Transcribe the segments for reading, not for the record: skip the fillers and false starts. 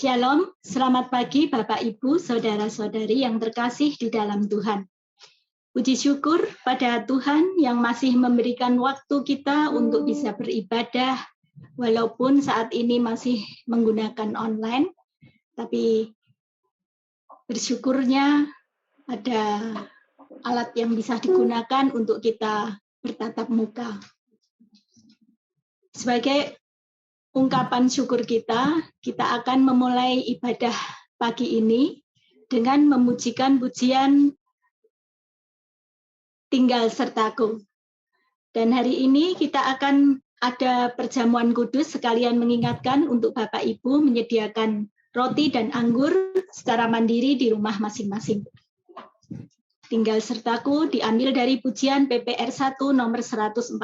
Shalom, selamat pagi Bapak Ibu, Saudara-saudari yang terkasih di dalam Tuhan. Puji syukur pada Tuhan yang masih memberikan waktu kita untuk bisa beribadah, walaupun saat ini masih menggunakan online, tapi bersyukurnya ada alat yang bisa digunakan untuk kita bertatap muka. Sebagai ungkapan syukur kita akan memulai ibadah pagi ini dengan memujikan pujian Tinggal Sertaku. Dan hari ini kita akan ada perjamuan kudus, sekalian mengingatkan untuk Bapak Ibu menyediakan roti dan anggur secara mandiri di rumah masing-masing. Tinggal Sertaku diambil dari pujian PPR 1 nomor 114.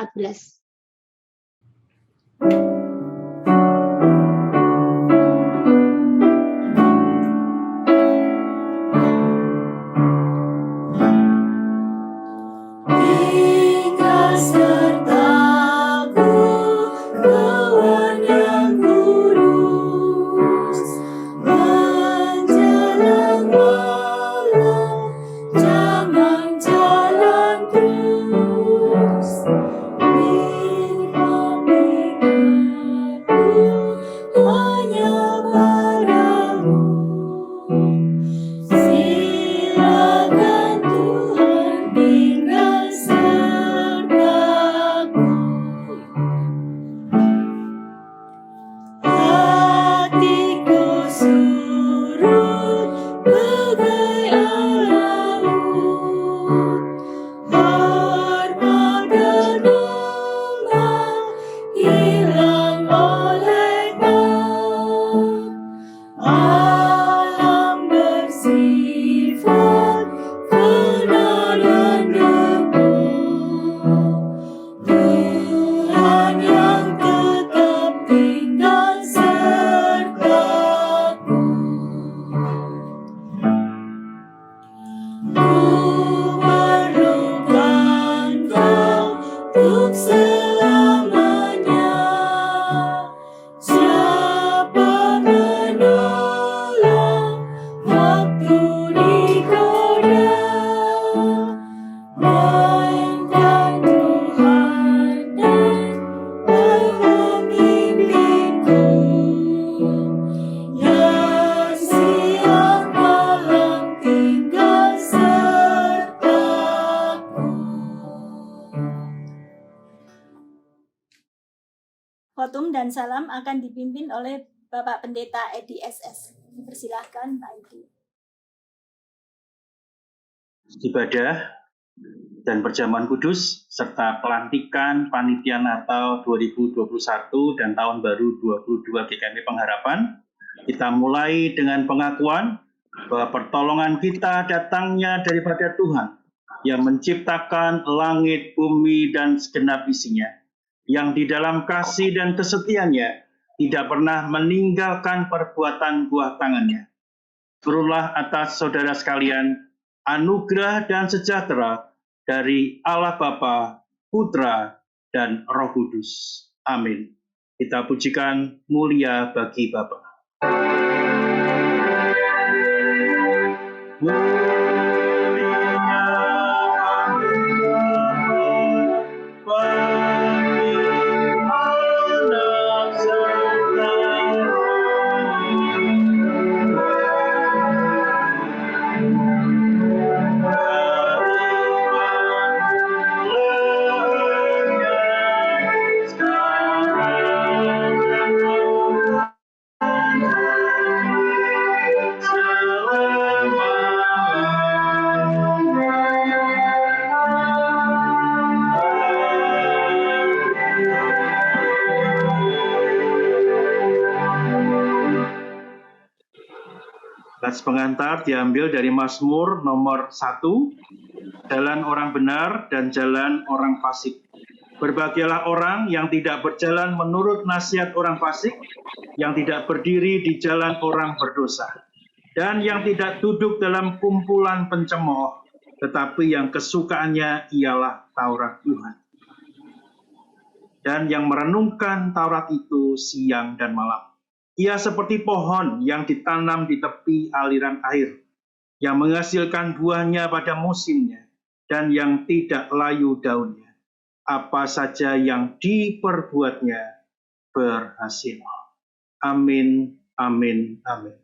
Khotum dan salam akan dipimpin oleh Bapak Pendeta Edi SS. Persilahkan Pak Edi. Ibadah dan perjamuan kudus serta pelantikan Panitia Natal 2021 dan Tahun Baru 22 GKMP Pengharapan. Kita mulai dengan pengakuan bahwa pertolongan kita datangnya daripada Tuhan yang menciptakan langit, bumi, dan segenap isinya, yang di dalam kasih dan kesetiaannya tidak pernah meninggalkan perbuatan buah tangannya. Turunlah atas saudara sekalian anugerah dan sejahtera dari Allah Bapa Putra, dan Roh Kudus. Amin. Kita pujikan mulia bagi Bapa. Nats pengantar diambil dari Mazmur nomor 1, jalan orang benar dan jalan orang fasik. Berbahagialah orang yang tidak berjalan menurut nasihat orang fasik, yang tidak berdiri di jalan orang berdosa, dan yang tidak duduk dalam kumpulan pencemooh, tetapi yang kesukaannya ialah Taurat Tuhan. Dan yang merenungkan Taurat itu siang dan malam. Ia seperti pohon yang ditanam di tepi aliran air, yang menghasilkan buahnya pada musimnya, dan yang tidak layu daunnya. Apa saja yang diperbuatnya berhasil. Amin, amin, amin.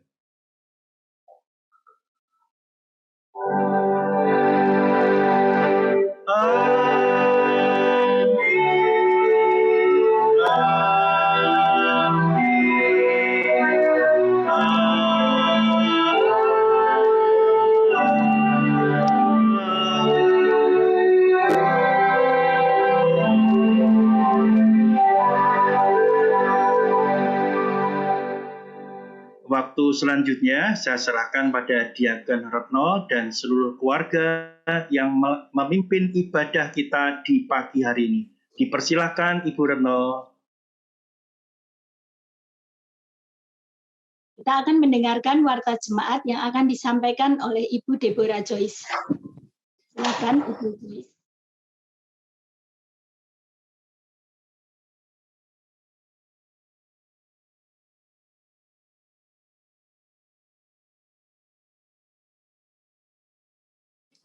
Waktu selanjutnya saya serahkan pada Diaken Retno dan seluruh keluarga yang memimpin ibadah kita di pagi hari ini. Dipersilahkan Ibu Retno. Kita akan mendengarkan warta jemaat yang akan disampaikan oleh Ibu Deborah Joyce. Silakan Ibu Joyce.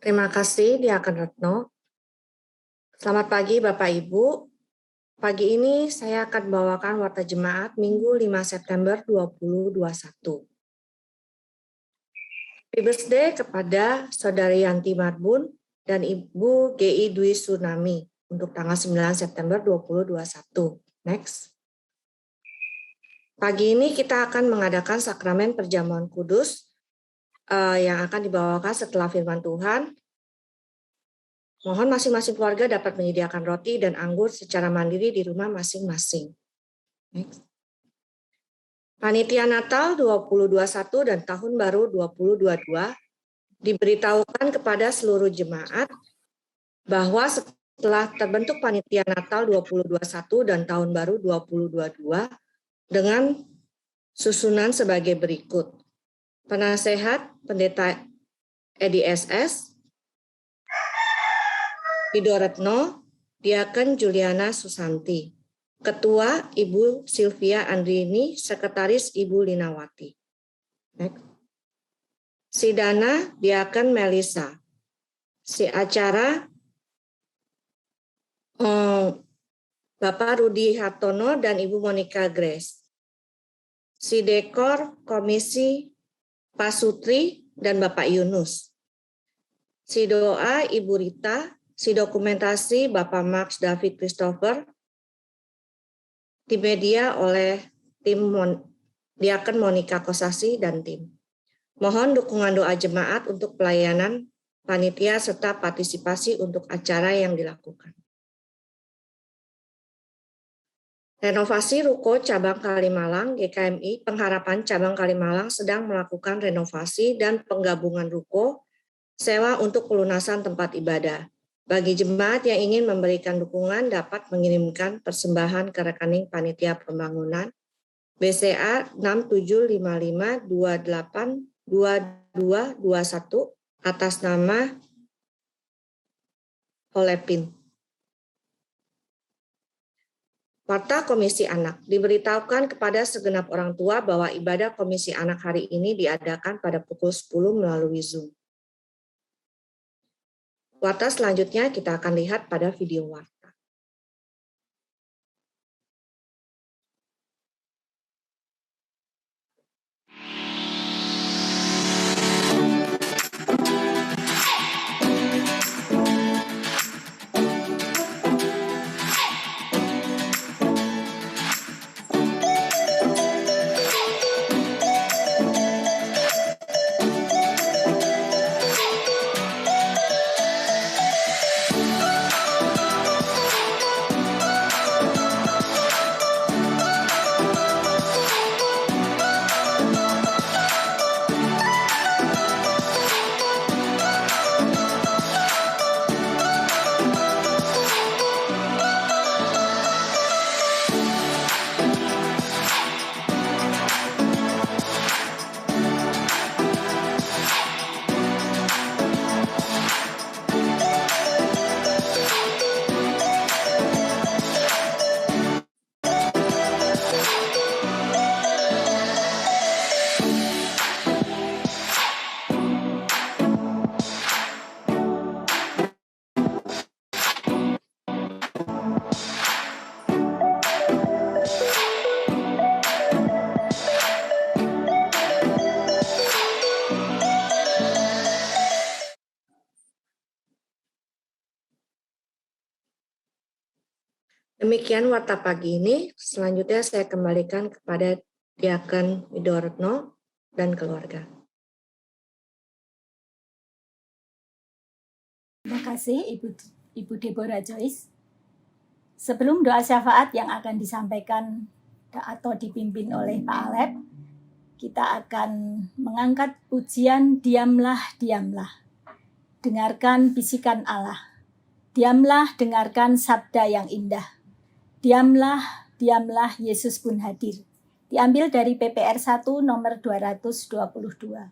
Terima kasih, Diaken Retno. Selamat pagi, Bapak Ibu. Pagi ini saya akan membawakan warta jemaat Minggu 5 September 2021. Happy birthday kepada Saudari Yanti Marbun dan Ibu GI Dwi Tsunami untuk tanggal 9 September 2021. Next. Pagi ini kita akan mengadakan sakramen perjamuan kudus yang akan dibawakan setelah firman Tuhan. Mohon masing-masing keluarga dapat menyediakan roti dan anggur secara mandiri di rumah masing-masing. Panitia Natal 2021 dan Tahun Baru 2022 diberitahukan kepada seluruh jemaat bahwa setelah terbentuk Panitia Natal 2021 dan Tahun Baru 2022 dengan susunan sebagai berikut. Penasehat Pendeta Edi SS, Ido Retno, Diaken Juliana Susanti, Ketua Ibu Sylvia Andrini, Sekretaris Ibu Linawati. Next. Sidana Diaken Melisa, si acara Bapak Rudi Hartono dan Ibu Monica Grace, si dekor Komisi Pak Sutri dan Bapak Yunus, si doa Ibu Rita, si dokumentasi Bapak Max David Christopher, di media oleh tim Diaken Monica Kosasi dan tim. Mohon dukungan doa jemaat untuk pelayanan panitia serta partisipasi untuk acara yang dilakukan. Renovasi Ruko Cabang Kalimalang GKMI Pengharapan Cabang Kalimalang sedang melakukan renovasi dan penggabungan ruko sewa untuk pelunasan tempat ibadah. Bagi jemaat yang ingin memberikan dukungan dapat mengirimkan persembahan ke rekening Panitia Pembangunan BCA 6755282221 atas nama Olepin. Warta Komisi Anak. Diberitahukan kepada segenap orang tua bahwa ibadah Komisi Anak hari ini diadakan pada pukul 10 melalui Zoom. Warta selanjutnya kita akan lihat pada video warta. Demikian warta pagi ini. Selanjutnya saya kembalikan kepada Diaken Widoretno dan keluarga. Terima kasih Ibu Deborah Joyce. Sebelum doa syafaat yang akan disampaikan atau dipimpin oleh Pak Alep, kita akan mengangkat pujian Diamlah, Diamlah. Dengarkan bisikan Allah. Diamlah, dengarkan sabda yang indah. Diamlah, diamlah, Yesus pun hadir. Diambil dari PPR 1 nomor 222.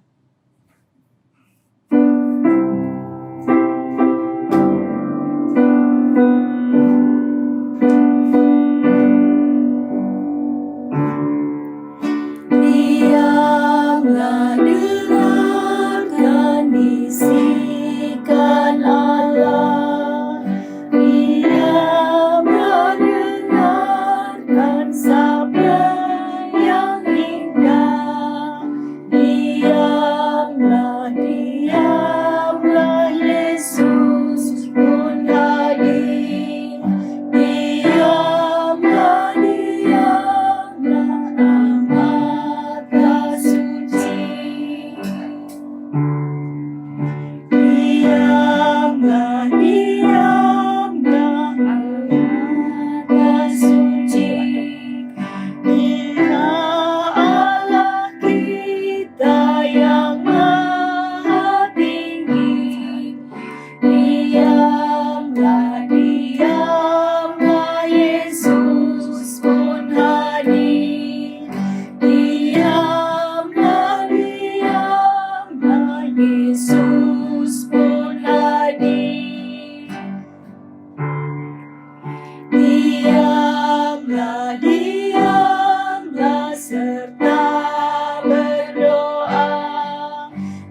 Diamlah, dengarkan bisikan Allah. Diamlah, dengarkan sabda yang indah. Diamlah, diamlah, Yesus pun hadir. Diamlah, diamlah, amatlah suci. Diamlah, diamlah, amatlah suci. Dia Allah kita yang maha tinggi. Diamlah, diamlah, Yesus pun hadir. Diamlah, diamlah, Yesus pun hadir. Diamlah, diamlah, serta berdoa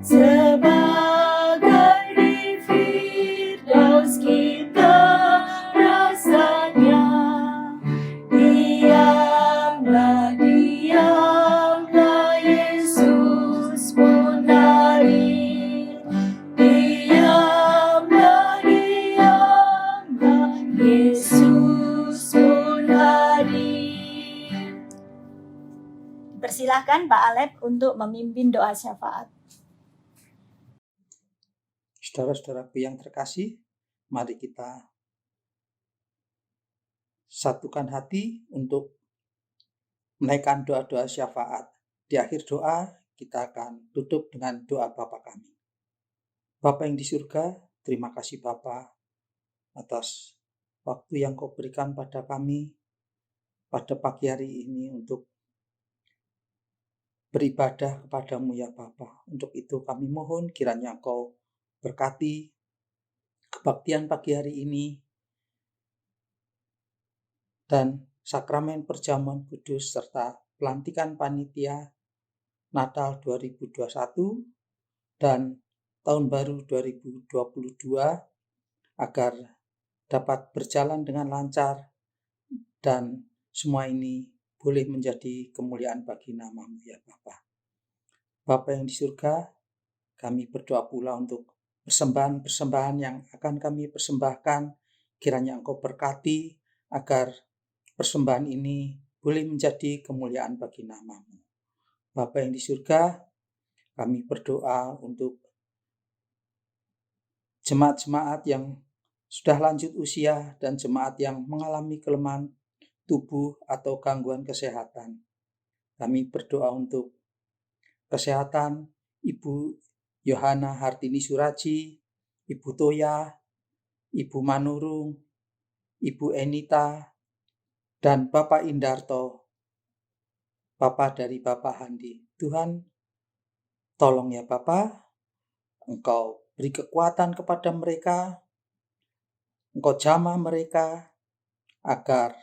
sebagai di Firdaus kita rasanya. Diamlah, diamlah, Yesus pun hadir. Diamlah, diamlah, Yesus pun hadir. Persilahkan Pak Alep untuk memimpin doa syafaat. Saudara-saudaraku yang terkasih, mari kita satukan hati untuk menaikkan doa-doa syafaat. Di akhir doa, kita akan tutup dengan doa Bapa kami. Bapa yang di surga, terima kasih Bapa atas waktu yang Kau berikan pada kami pada pagi hari ini untuk beribadah kepadamu ya Bapa. Untuk itu kami mohon kiranya Kau berkati kebaktian pagi hari ini dan sakramen perjamuan kudus serta pelantikan panitia Natal 2021 dan Tahun Baru 2022 agar dapat berjalan dengan lancar dan semua ini boleh menjadi kemuliaan bagi nama-Mu ya Bapa. Bapa yang di surga, kami berdoa pula untuk persembahan-persembahan yang akan kami persembahkan, kiranya Engkau berkati agar persembahan ini boleh menjadi kemuliaan bagi nama-Mu. Bapa yang di surga, kami berdoa untuk jemaat-jemaat yang sudah lanjut usia dan jemaat yang mengalami kelemahan tubuh atau gangguan kesehatan. Kami berdoa untuk kesehatan Ibu Yohana Hartini Suraji, Ibu Toya, Ibu Manurung, Ibu Enita, dan Bapak Indarto, Bapak dari Bapak Handi. Tuhan, tolong ya Bapak, Engkau beri kekuatan kepada mereka, Engkau jamah mereka, agar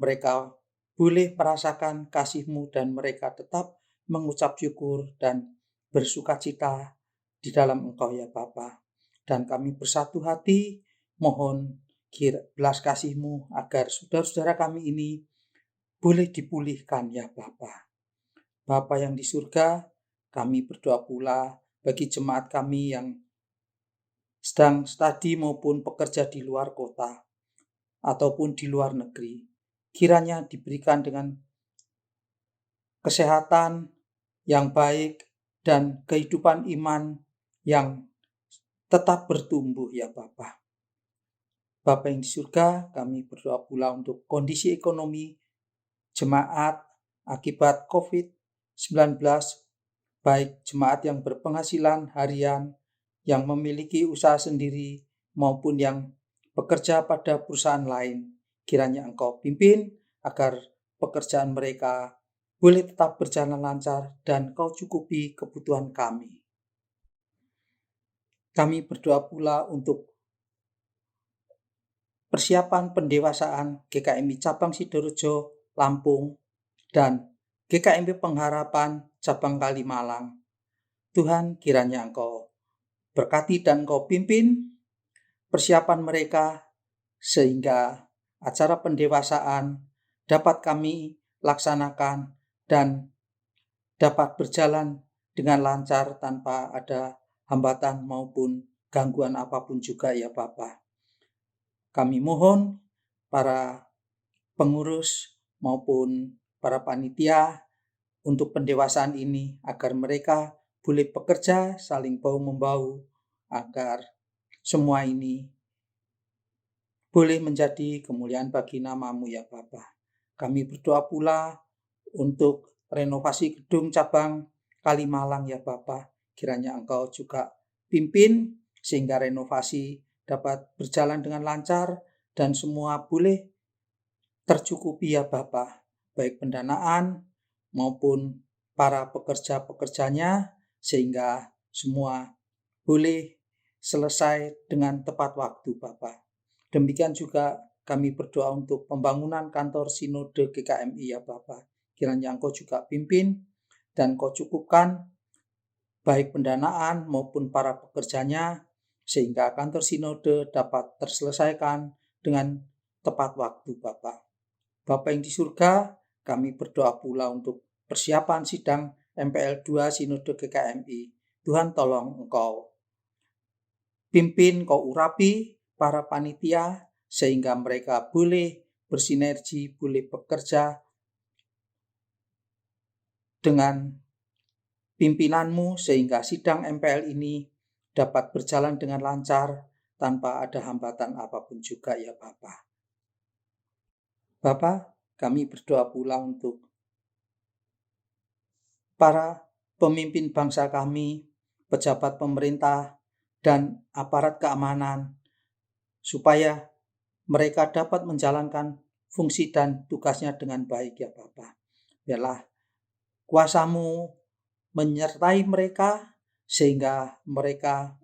mereka boleh merasakan kasih-Mu dan mereka tetap mengucap syukur dan bersuka cita di dalam Engkau ya Bapa. Dan kami bersatu hati mohon belas kasih-Mu agar saudara-saudara kami ini boleh dipulihkan ya Bapa. Bapa yang di surga, kami berdoa pula bagi jemaat kami yang sedang studi maupun pekerja di luar kota ataupun di luar negeri. Kiranya diberikan dengan kesehatan yang baik dan kehidupan iman yang tetap bertumbuh ya Bapa. Bapa yang di surga, kami berdoa pula untuk kondisi ekonomi jemaat akibat COVID-19, baik jemaat yang berpenghasilan harian, yang memiliki usaha sendiri, maupun yang bekerja pada perusahaan lain. Kiranya Engkau pimpin agar pekerjaan mereka boleh tetap berjalan lancar dan Kau cukupi kebutuhan kami. Kami berdoa pula untuk persiapan pendewasaan GKMI Cabang Sidorejo, Lampung, dan GKMI Pengharapan Cabang Kalimalang. Tuhan, kiranya Engkau berkati dan Engkau pimpin persiapan mereka sehingga acara pendewasaan dapat kami laksanakan dan dapat berjalan dengan lancar tanpa ada hambatan maupun gangguan apapun juga ya Bapa. Kami mohon para pengurus maupun para panitia untuk pendewasaan ini agar mereka boleh bekerja saling bahu-membahu agar semua ini boleh menjadi kemuliaan bagi nama-Mu ya Bapa. Kami berdoa pula untuk renovasi gedung cabang Kalimalang ya Bapa. Kiranya Engkau juga pimpin sehingga renovasi dapat berjalan dengan lancar dan semua boleh tercukupi ya Bapa, baik pendanaan maupun para pekerja-pekerjanya, sehingga semua boleh selesai dengan tepat waktu Bapa. Demikian juga kami berdoa untuk pembangunan kantor Sinode GKMI ya Bapa. Kiranya Engkau juga pimpin dan Engkau cukupkan baik pendanaan maupun para pekerjanya, sehingga kantor Sinode dapat terselesaikan dengan tepat waktu Bapa. Bapa yang di surga, kami berdoa pula untuk persiapan sidang MPL 2 Sinode GKMI. Tuhan tolong Engkau pimpin, Kau urapi para panitia sehingga mereka boleh bersinergi, boleh bekerja dengan pimpinan-Mu sehingga sidang MPL ini dapat berjalan dengan lancar tanpa ada hambatan apapun juga ya Bapa. Bapa, kami berdoa pula untuk para pemimpin bangsa kami, pejabat pemerintah, dan aparat keamanan, supaya mereka dapat menjalankan fungsi dan tugasnya dengan baik ya Bapa. Biarlah kuasa-Mu menyertai mereka sehingga mereka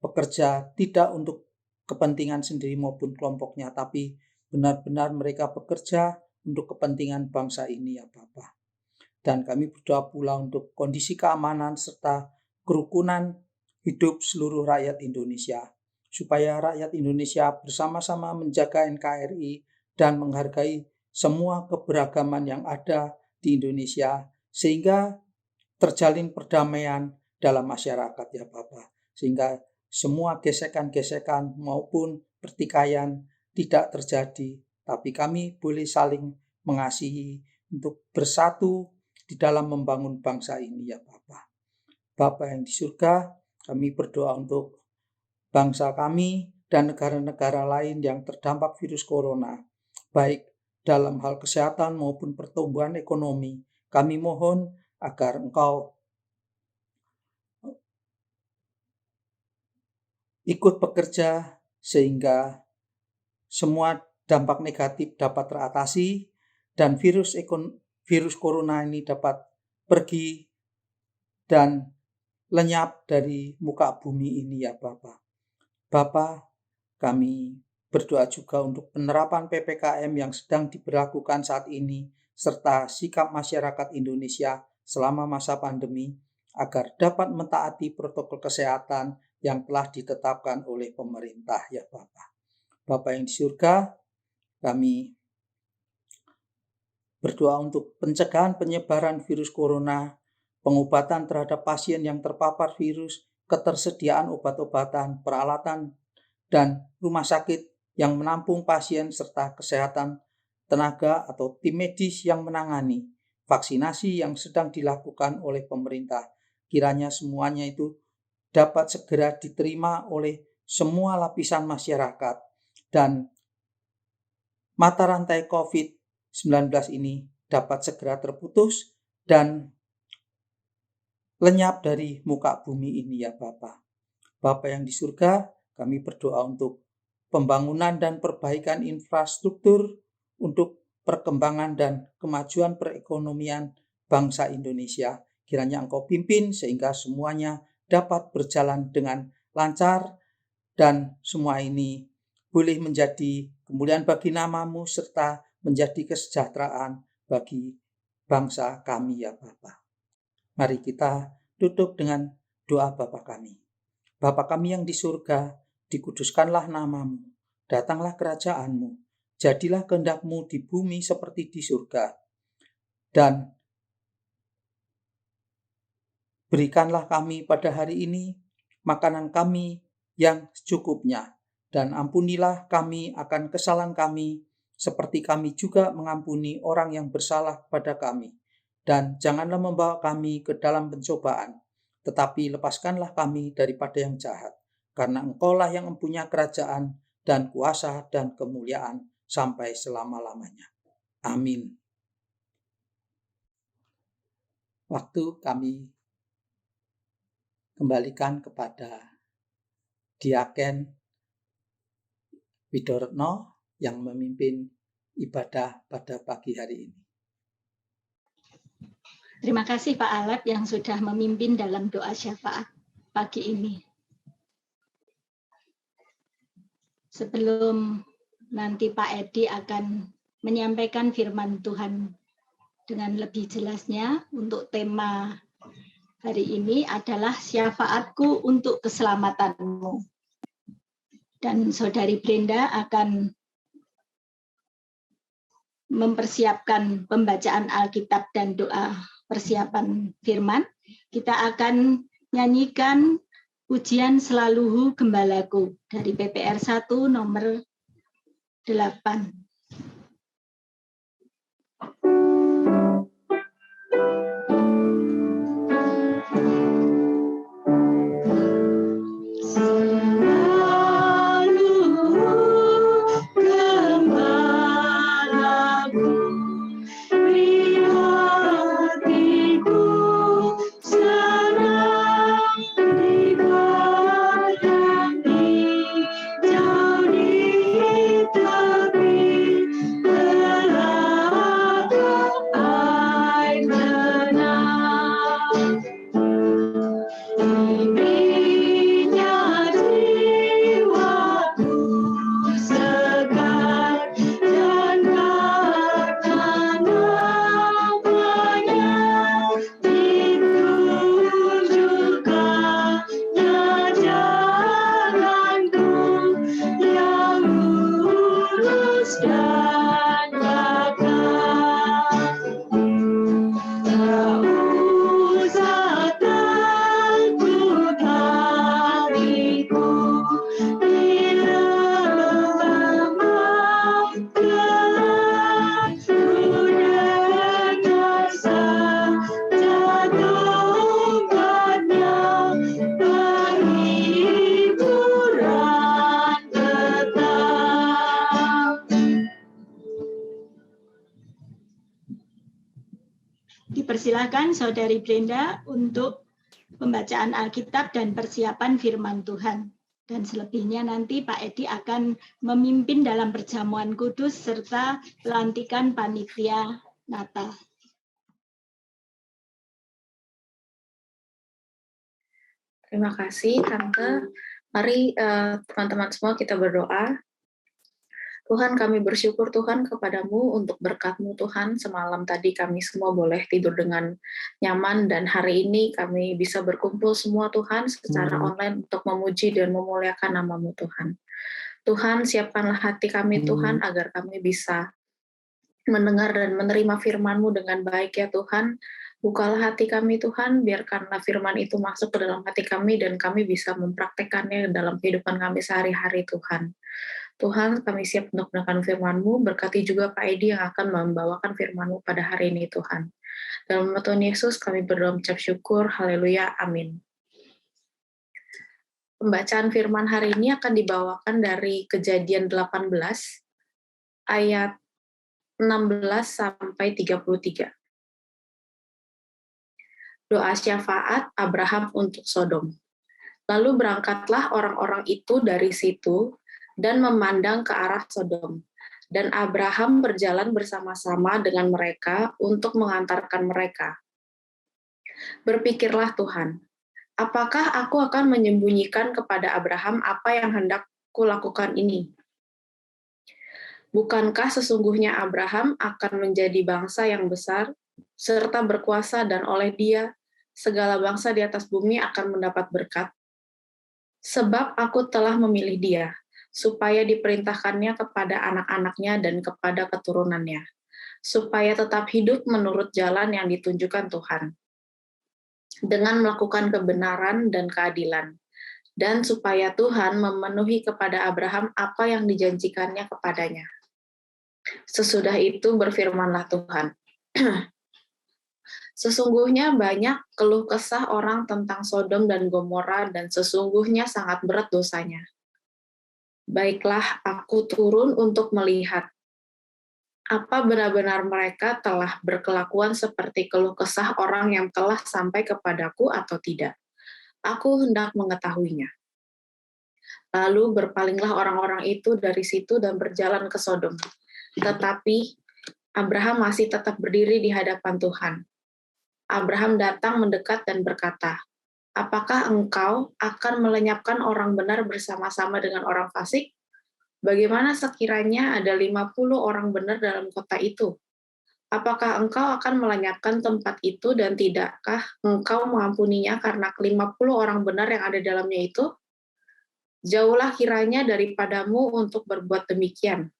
bekerja tidak untuk kepentingan sendiri maupun kelompoknya, tapi benar-benar mereka bekerja untuk kepentingan bangsa ini ya Bapa. Dan kami berdoa pula untuk kondisi keamanan serta kerukunan hidup seluruh rakyat Indonesia, supaya rakyat Indonesia bersama-sama menjaga NKRI dan menghargai semua keberagaman yang ada di Indonesia, sehingga terjalin perdamaian dalam masyarakat ya Bapak, sehingga semua gesekan-gesekan maupun pertikaian tidak terjadi, tapi kami boleh saling mengasihi untuk bersatu di dalam membangun bangsa ini ya Bapak. Bapa yang di surga, kami berdoa untuk bangsa kami dan negara-negara lain yang terdampak virus corona, baik dalam hal kesehatan maupun pertumbuhan ekonomi. Kami mohon agar Engkau ikut bekerja sehingga semua dampak negatif dapat teratasi dan virus corona ini dapat pergi dan lenyap dari muka bumi ini ya Bapak. Bapak, kami berdoa juga untuk penerapan PPKM yang sedang diberlakukan saat ini serta sikap masyarakat Indonesia selama masa pandemi agar dapat mentaati protokol kesehatan yang telah ditetapkan oleh pemerintah ya Bapak. Bapak yang di surga, kami berdoa untuk pencegahan penyebaran virus corona, pengobatan terhadap pasien yang terpapar virus, ketersediaan obat-obatan, peralatan, dan rumah sakit yang menampung pasien serta kesehatan, tenaga atau tim medis yang menangani, vaksinasi yang sedang dilakukan oleh pemerintah. Kiranya semuanya itu dapat segera diterima oleh semua lapisan masyarakat dan mata rantai COVID-19 ini dapat segera terputus dan lenyap dari muka bumi ini ya Bapa. Bapa yang di surga, kami berdoa untuk pembangunan dan perbaikan infrastruktur untuk perkembangan dan kemajuan perekonomian bangsa Indonesia. Kiranya Engkau pimpin sehingga semuanya dapat berjalan dengan lancar dan semua ini boleh menjadi kemuliaan bagi nama-Mu serta menjadi kesejahteraan bagi bangsa kami ya Bapa. Mari kita tutup dengan doa Bapa kami. Bapa kami yang di surga, dikuduskanlah nama-Mu, datanglah kerajaan-Mu, jadilah kehendak-Mu di bumi seperti di surga. Dan berikanlah kami pada hari ini makanan kami yang secukupnya, dan ampunilah kami akan kesalahan kami, seperti kami juga mengampuni orang yang bersalah pada kami. Dan janganlah membawa kami ke dalam pencobaan, tetapi lepaskanlah kami daripada yang jahat, karena Engkaulah yang mempunyai kerajaan dan kuasa dan kemuliaan sampai selama-lamanya. Amin. Waktu kami kembalikan kepada Diaken Widoretno yang memimpin ibadah pada pagi hari ini. Terima kasih Pak Alep yang sudah memimpin dalam doa syafaat pagi ini. Sebelum nanti Pak Edi akan menyampaikan firman Tuhan dengan lebih jelasnya, untuk tema hari ini adalah syafaatku untuk keselamatanmu. Dan Saudari Brenda akan mempersiapkan pembacaan Alkitab dan doa persiapan firman. Kita akan nyanyikan pujian Selaluhu Gembalaku dari PPR 1 nomor 8. Jauh di tepi dipersilahkan Saudari Brenda untuk pembacaan Alkitab dan persiapan firman Tuhan. Dan selebihnya nanti Pak Edi akan memimpin dalam perjamuan kudus serta pelantikan panitia Natal. Terima kasih, Tante. Mari teman-teman semua kita berdoa. Tuhan, kami bersyukur Tuhan kepadamu untuk berkat-Mu Tuhan. Semalam tadi kami semua boleh tidur dengan nyaman dan hari ini kami bisa berkumpul semua Tuhan secara online untuk memuji dan memuliakan nama-Mu Tuhan. Tuhan, siapkanlah hati kami Tuhan agar kami bisa mendengar dan menerima firman-Mu dengan baik ya Tuhan. Bukalah hati kami Tuhan, biarkanlah firman itu masuk ke dalam hati kami dan kami bisa mempraktekannya dalam kehidupan kami sehari-hari Tuhan. Tuhan, kami siap untuk mendengarkan firman-Mu, berkati juga Pak Edi yang akan membawakan firman-Mu pada hari ini Tuhan. Dalam nama Tuhan Yesus kami berdoa mengucap syukur, haleluya, amin. Pembacaan firman hari ini akan dibawakan dari Kejadian 18, ayat 16 sampai 33. Doa syafaat Abraham untuk Sodom. Lalu berangkatlah orang-orang itu dari situ dan memandang ke arah Sodom. Dan Abraham berjalan bersama-sama dengan mereka untuk mengantarkan mereka. Berpikirlah Tuhan, apakah aku akan menyembunyikan kepada Abraham apa yang hendak kulakukan ini? Bukankah sesungguhnya Abraham akan menjadi bangsa yang besar, serta berkuasa dan oleh dia, segala bangsa di atas bumi akan mendapat berkat? Sebab aku telah memilih dia, supaya diperintahkannya kepada anak-anaknya dan kepada keturunannya, supaya tetap hidup menurut jalan yang ditunjukkan Tuhan, dengan melakukan kebenaran dan keadilan, dan supaya Tuhan memenuhi kepada Abraham apa yang dijanjikannya kepadanya. Sesudah itu berfirmanlah Tuhan, sesungguhnya banyak keluh kesah orang tentang Sodom dan Gomora dan sesungguhnya sangat berat dosanya. Baiklah, aku turun untuk melihat apa benar-benar mereka telah berkelakuan seperti keluh kesah orang yang telah sampai kepadaku atau tidak. Aku hendak mengetahuinya. Lalu berpalinglah orang-orang itu dari situ dan berjalan ke Sodom. Tetapi Abraham masih tetap berdiri di hadapan Tuhan. Abraham datang mendekat dan berkata, apakah engkau akan melenyapkan orang benar bersama-sama dengan orang fasik? Bagaimana sekiranya ada 50 orang benar dalam kota itu? Apakah engkau akan melenyapkan tempat itu dan tidakkah engkau mengampuninya karena ke-50 orang benar yang ada dalamnya itu? Jauhlah kiranya daripadamu untuk berbuat demikian,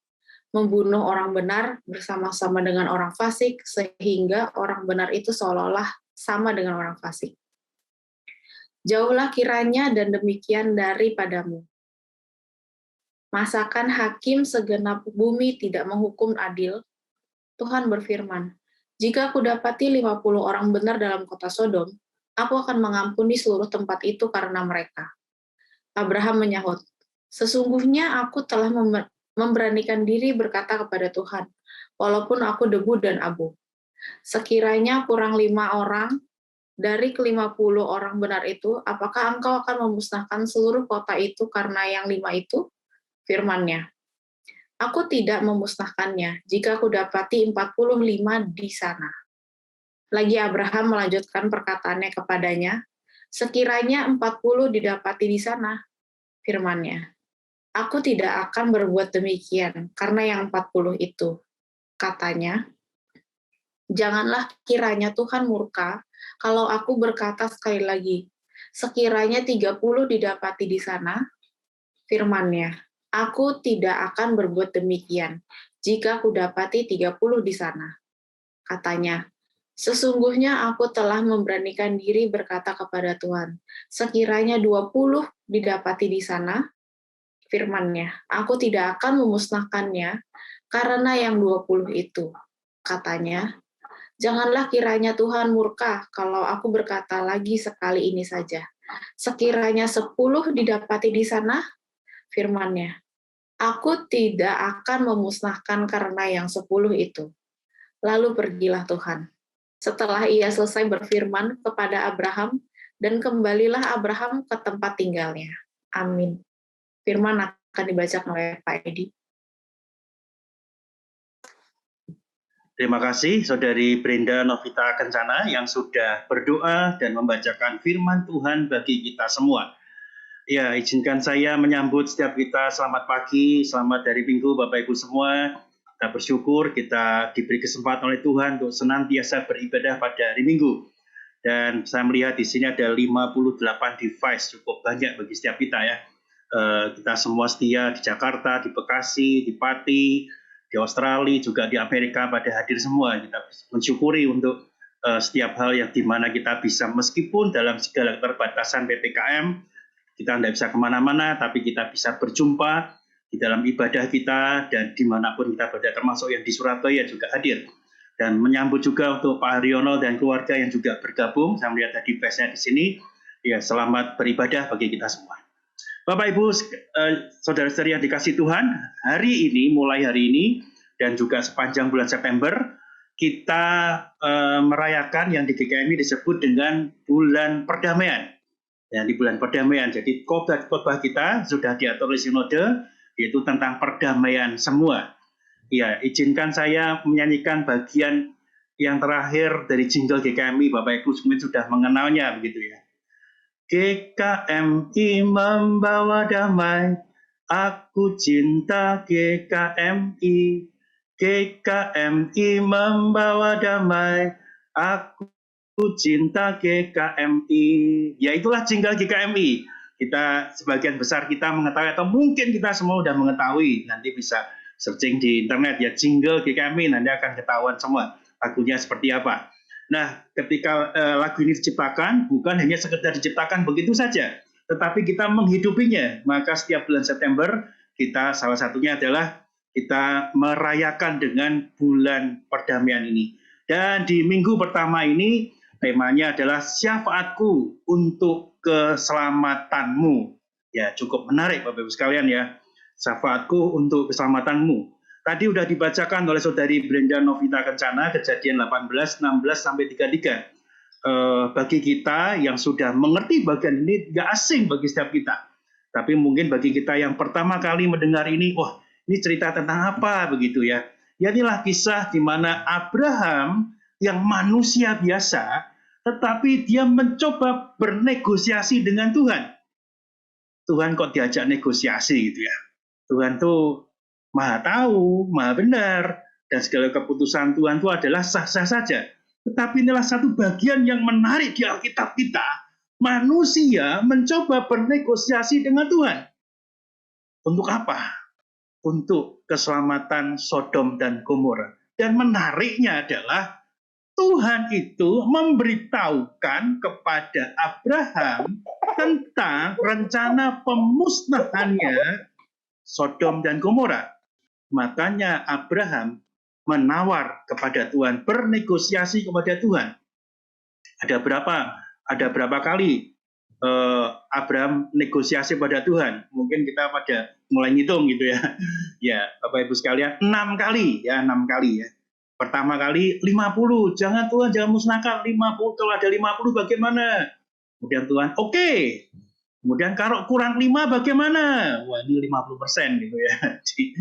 membunuh orang benar bersama-sama dengan orang fasik, sehingga orang benar itu seolah-olah sama dengan orang fasik. Jauhlah kiranya dan demikian daripadamu. Masakan hakim segenap bumi tidak menghukum adil? Tuhan berfirman, jika aku dapati 50 orang benar dalam kota Sodom, aku akan mengampuni seluruh tempat itu karena mereka. Abraham menyahut, sesungguhnya aku telah memberanikan diri berkata kepada Tuhan, walaupun aku debu dan abu. Sekiranya kurang 5 orang dari ke-50 orang benar itu, apakah engkau akan memusnahkan seluruh kota itu karena yang 5 itu? Firman-Nya, aku tidak memusnahkannya jika aku dapati 45 di sana. Lagi Abraham melanjutkan perkataannya kepadanya, sekiranya 40 didapati di sana, firman-Nya, aku tidak akan berbuat demikian karena yang 40 itu. Katanya, janganlah kiranya Tuhan murka kalau aku berkata sekali lagi, sekiranya 30 didapati di sana, firman-Nya, aku tidak akan berbuat demikian jika aku dapati 30 di sana. Katanya, sesungguhnya aku telah memberanikan diri berkata kepada Tuhan, sekiranya 20 didapati di sana, firman-Nya, aku tidak akan memusnahkannya karena yang 20 itu. Katanya, janganlah kiranya Tuhan murka kalau aku berkata lagi sekali ini saja. Sekiranya 10 didapati di sana, firman-Nya, aku tidak akan memusnahkan karena yang 10 itu. Lalu pergilah Tuhan. Setelah ia selesai berfirman kepada Abraham, dan kembalilah Abraham ke tempat tinggalnya. Amin. Firman akan dibacakan oleh Pak Edi. Terima kasih Saudari Brenda Novita Kencana yang sudah berdoa dan membacakan firman Tuhan bagi kita semua. Ya, izinkan saya menyambut setiap kita selamat pagi, selamat dari Minggu Bapak Ibu semua. Kita bersyukur kita diberi kesempatan oleh Tuhan untuk senantiasa beribadah pada hari Minggu. Dan saya melihat di sini ada 58 device, cukup banyak bagi setiap kita ya. Kita semua setia di Jakarta, di Bekasi, di Pati, di Australia, juga di Amerika pada hadir semua. Kita mensyukuri untuk setiap hal yang dimana kita bisa, meskipun dalam segala keterbatasan PPKM, kita tidak bisa kemana-mana, tapi kita bisa berjumpa di dalam ibadah kita dan dimanapun kita berada, termasuk yang di Surabaya juga hadir. Dan menyambut juga untuk Pak Haryono dan keluarga yang juga bergabung. Saya melihat tadi face-nya di sini. Ya, selamat beribadah bagi kita semua. Bapak Ibu, saudara-saudari yang dikasih Tuhan, mulai hari ini dan juga sepanjang bulan September, kita merayakan yang di GKMI disebut dengan bulan perdamaian. Ya, di bulan perdamaian. Jadi khotbah kita sudah diatur oleh sinode, yaitu tentang perdamaian semua. Ya, izinkan saya menyanyikan bagian yang terakhir dari jingle GKMI. Bapak Ibu mungkin sudah mengenalnya begitu ya. GKMI membawa damai, aku cinta GKMI. GKMI membawa damai, aku cinta GKMI. Ya, itulah jingle GKMI. Kita sebagian besar kita mengetahui, atau mungkin kita semua sudah mengetahui. Nanti bisa searching di internet ya, jingle GKMI, nanti akan ketahuan semua lagunya seperti apa. Nah, ketika lagu ini diciptakan, bukan hanya sekedar diciptakan begitu saja, tetapi kita menghidupinya. Maka setiap bulan September, kita salah satunya adalah kita merayakan dengan bulan perdamaian ini. Dan di minggu pertama ini, temanya adalah syafaatku untuk keselamatanmu. Ya, cukup menarik Bapak Ibu sekalian ya. Syafaatku untuk keselamatanmu. Tadi sudah dibacakan oleh Saudari Brenda Novita Kencana, Kejadian 18, 16 sampai 33. Bagi kita yang sudah mengerti bagian ini nggak asing bagi setiap kita. Tapi mungkin bagi kita yang pertama kali mendengar ini, wah, ini cerita tentang apa begitu ya. Ya, inilah kisah di mana Abraham yang manusia biasa, tetapi dia mencoba bernegosiasi dengan Tuhan. Tuhan kok diajak negosiasi gitu ya. Tuhan tuh Maha tahu, Maha benar, dan segala keputusan Tuhan itu adalah sah-sah saja. Tetapi inilah satu bagian yang menarik di Alkitab kita. Manusia mencoba bernegosiasi dengan Tuhan. Untuk apa? Untuk keselamatan Sodom dan Gomora. Dan menariknya adalah Tuhan itu memberitahukan kepada Abraham tentang rencana pemusnahannya Sodom dan Gomora. Makanya Abraham menawar kepada Tuhan, bernegosiasi kepada Tuhan. Ada berapa kali Abraham negosiasi pada Tuhan? Mungkin kita pada mulai ngitung gitu ya. Ya, Bapak Ibu sekalian, 6 kali ya. Pertama kali 50, jangan Tuhan, jangan musnahkan 50, kalau ada 50 bagaimana? Kemudian Tuhan, oke. Kemudian kalau kurang 5 bagaimana? Wah, ini 50% gitu ya. Jadi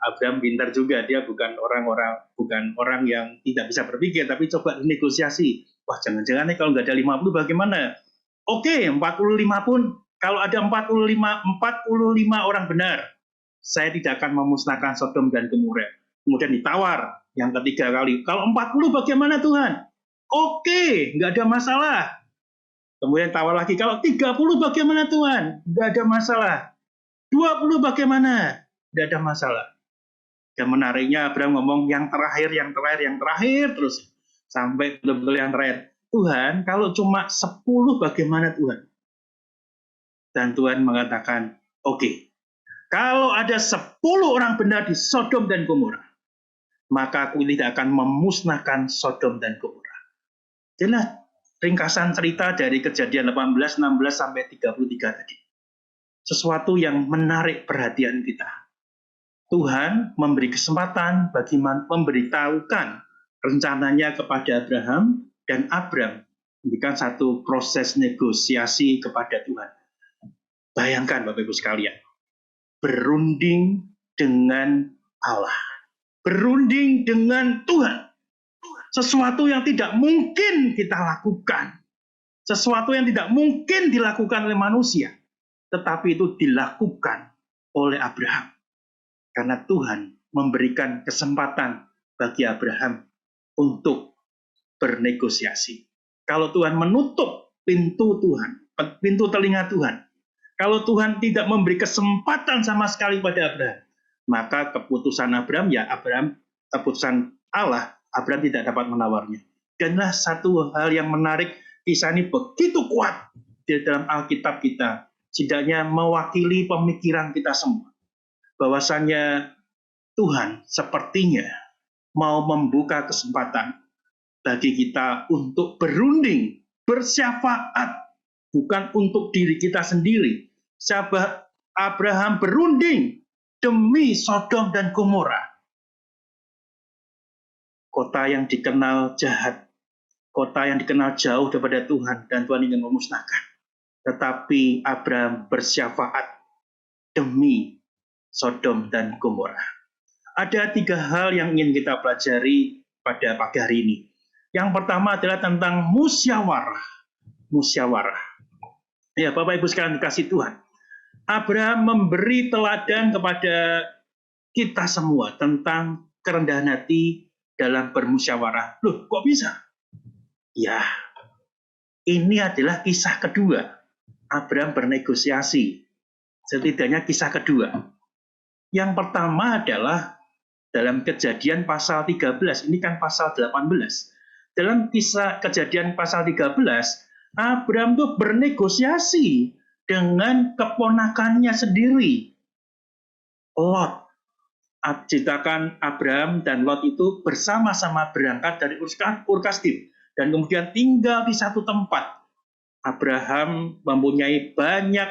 Abraham pintar juga, dia bukan orang yang tidak bisa berpikir, tapi coba negosiasi. Wah, jangan-jangan nih kalau nggak ada 50 bagaimana? Oke, 45 pun, kalau ada 45 orang benar, saya tidak akan memusnahkan Sodom dan Gomora. Kemudian ditawar yang ketiga kali, kalau 40 bagaimana Tuhan? Oke, nggak ada masalah. Kemudian tawar lagi, kalau 30 bagaimana Tuhan? Nggak ada masalah. 20 bagaimana? Nggak ada masalah. Dan menariknya Abraham ngomong yang terakhir terus. Sampai betul-betul yang terakhir. Tuhan, kalau cuma 10 bagaimana Tuhan? Dan Tuhan mengatakan, oke. Kalau ada 10 orang benar di Sodom dan Gomora, maka aku tidak akan memusnahkan Sodom dan Gomora. Inilah ringkasan cerita dari Kejadian 18, 16 sampai 33 tadi. Sesuatu yang menarik perhatian kita. Tuhan memberi kesempatan bagi memberitahukan rencananya kepada Abraham, dan Abram memberikan satu proses negosiasi kepada Tuhan. Bayangkan Bapak Ibu sekalian, berunding dengan Allah, berunding dengan Tuhan. Sesuatu yang tidak mungkin kita lakukan, sesuatu yang tidak mungkin dilakukan oleh manusia, tetapi itu dilakukan oleh Abraham. Karena Tuhan memberikan kesempatan bagi Abraham untuk bernegosiasi. Kalau Tuhan menutup pintu Tuhan, pintu telinga Tuhan, kalau Tuhan tidak memberi kesempatan sama sekali pada Abraham, maka keputusan Abraham, keputusan Allah, Abraham tidak dapat menawarnya. Danlah satu hal yang menarik, kisah ini begitu kuat di dalam Alkitab kita, setidaknya mewakili pemikiran kita semua. Bahwasannya Tuhan sepertinya mau membuka kesempatan bagi kita untuk berunding, bersyafaat, bukan untuk diri kita sendiri. Sahabat Abraham berunding demi Sodom dan Gomora. Kota yang dikenal jahat, kota yang dikenal jauh daripada Tuhan, dan Tuhan ingin memusnahkan. Tetapi Abraham bersyafaat demi Sodom dan Gomora. Ada 3 hal yang ingin kita pelajari pada pagi hari ini. Yang pertama adalah tentang musyawarah. Musyawarah. Ya, Bapak Ibu sekalian dikasih Tuhan. Abraham memberi teladan kepada kita semua tentang kerendahan hati dalam bermusyawarah. Loh, kok bisa? Ya, ini adalah kisah kedua. Abraham bernegosiasi. Setidaknya kisah kedua. Yang pertama adalah dalam Kejadian pasal 13. Ini kan pasal 18. Dalam kisah Kejadian pasal 13, Abraham tuh bernegosiasi dengan keponakannya sendiri, Lot. Ceritakan Abraham dan Lot itu bersama-sama berangkat dari Ur Kasdim dan kemudian tinggal di satu tempat. Abraham mempunyai banyak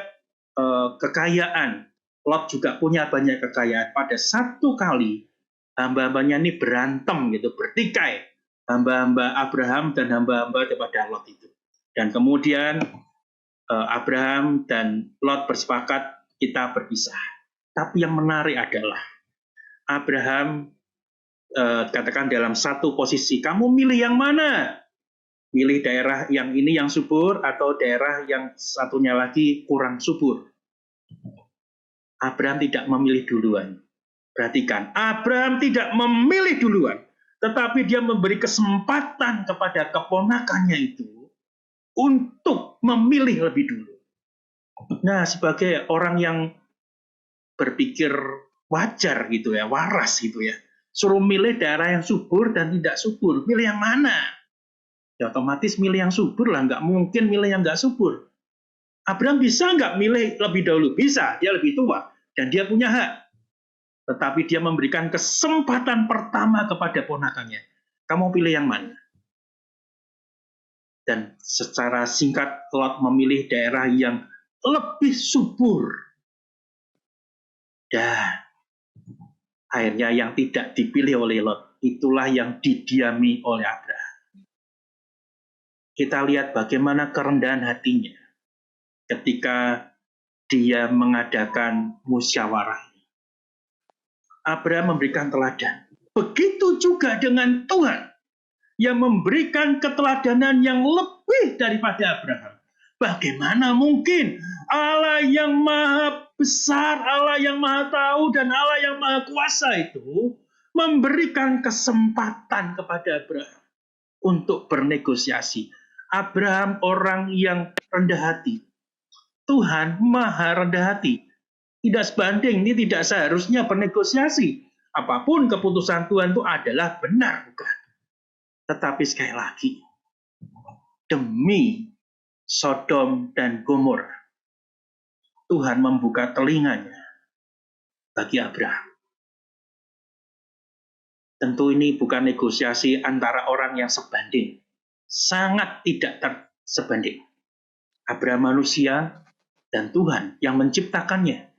kekayaan, Lot juga punya banyak kekayaan. Pada satu kali hamba-hambanya ini berantem gitu, bertikai, hamba-hamba Abraham dan hamba-hamba daripada Lot itu. Dan kemudian Abraham dan Lot bersepakat kita berpisah. Tapi yang menarik adalah Abraham katakan dalam satu posisi, kamu milih yang mana? Milih daerah yang ini yang subur atau daerah yang satunya lagi kurang subur? Abraham tidak memilih duluan. Perhatikan, Abraham tidak memilih duluan, tetapi dia memberi kesempatan kepada keponakannya itu untuk memilih lebih dulu. Nah, sebagai orang yang berpikir wajar gitu ya, waras gitu ya, suruh milih daerah yang subur dan tidak subur, milih yang mana? Ya otomatis milih yang subur lah, nggak mungkin milih yang nggak subur. Abraham bisa nggak milih lebih dahulu? Bisa, dia lebih tua dan dia punya hak. Tetapi dia memberikan kesempatan pertama kepada ponakannya. Kamu pilih yang mana? Dan secara singkat Lot memilih daerah yang lebih subur. Dan akhirnya yang tidak dipilih oleh Lot, itulah yang didiami oleh Abraham. Kita lihat bagaimana kerendahan hatinya ketika dia mengadakan musyawarah. Abraham memberikan teladan. Begitu juga dengan Tuhan yang memberikan keteladanan yang lebih daripada Abraham. Bagaimana mungkin Allah yang maha besar, Allah yang maha tahu, dan Allah yang maha kuasa itu memberikan kesempatan kepada Abraham untuk bernegosiasi. Abraham orang yang rendah hati. Tuhan maha rendah hati. Tidak sebanding, ini tidak seharusnya bernegosiasi. Apapun keputusan Tuhan itu adalah benar, bukan? Tetapi sekali lagi, demi Sodom dan Gomora, Tuhan membuka telinganya bagi Abraham. Tentu ini bukan negosiasi antara orang yang sebanding. Sangat tidak sebanding. Abraham manusia dan Tuhan yang menciptakannya.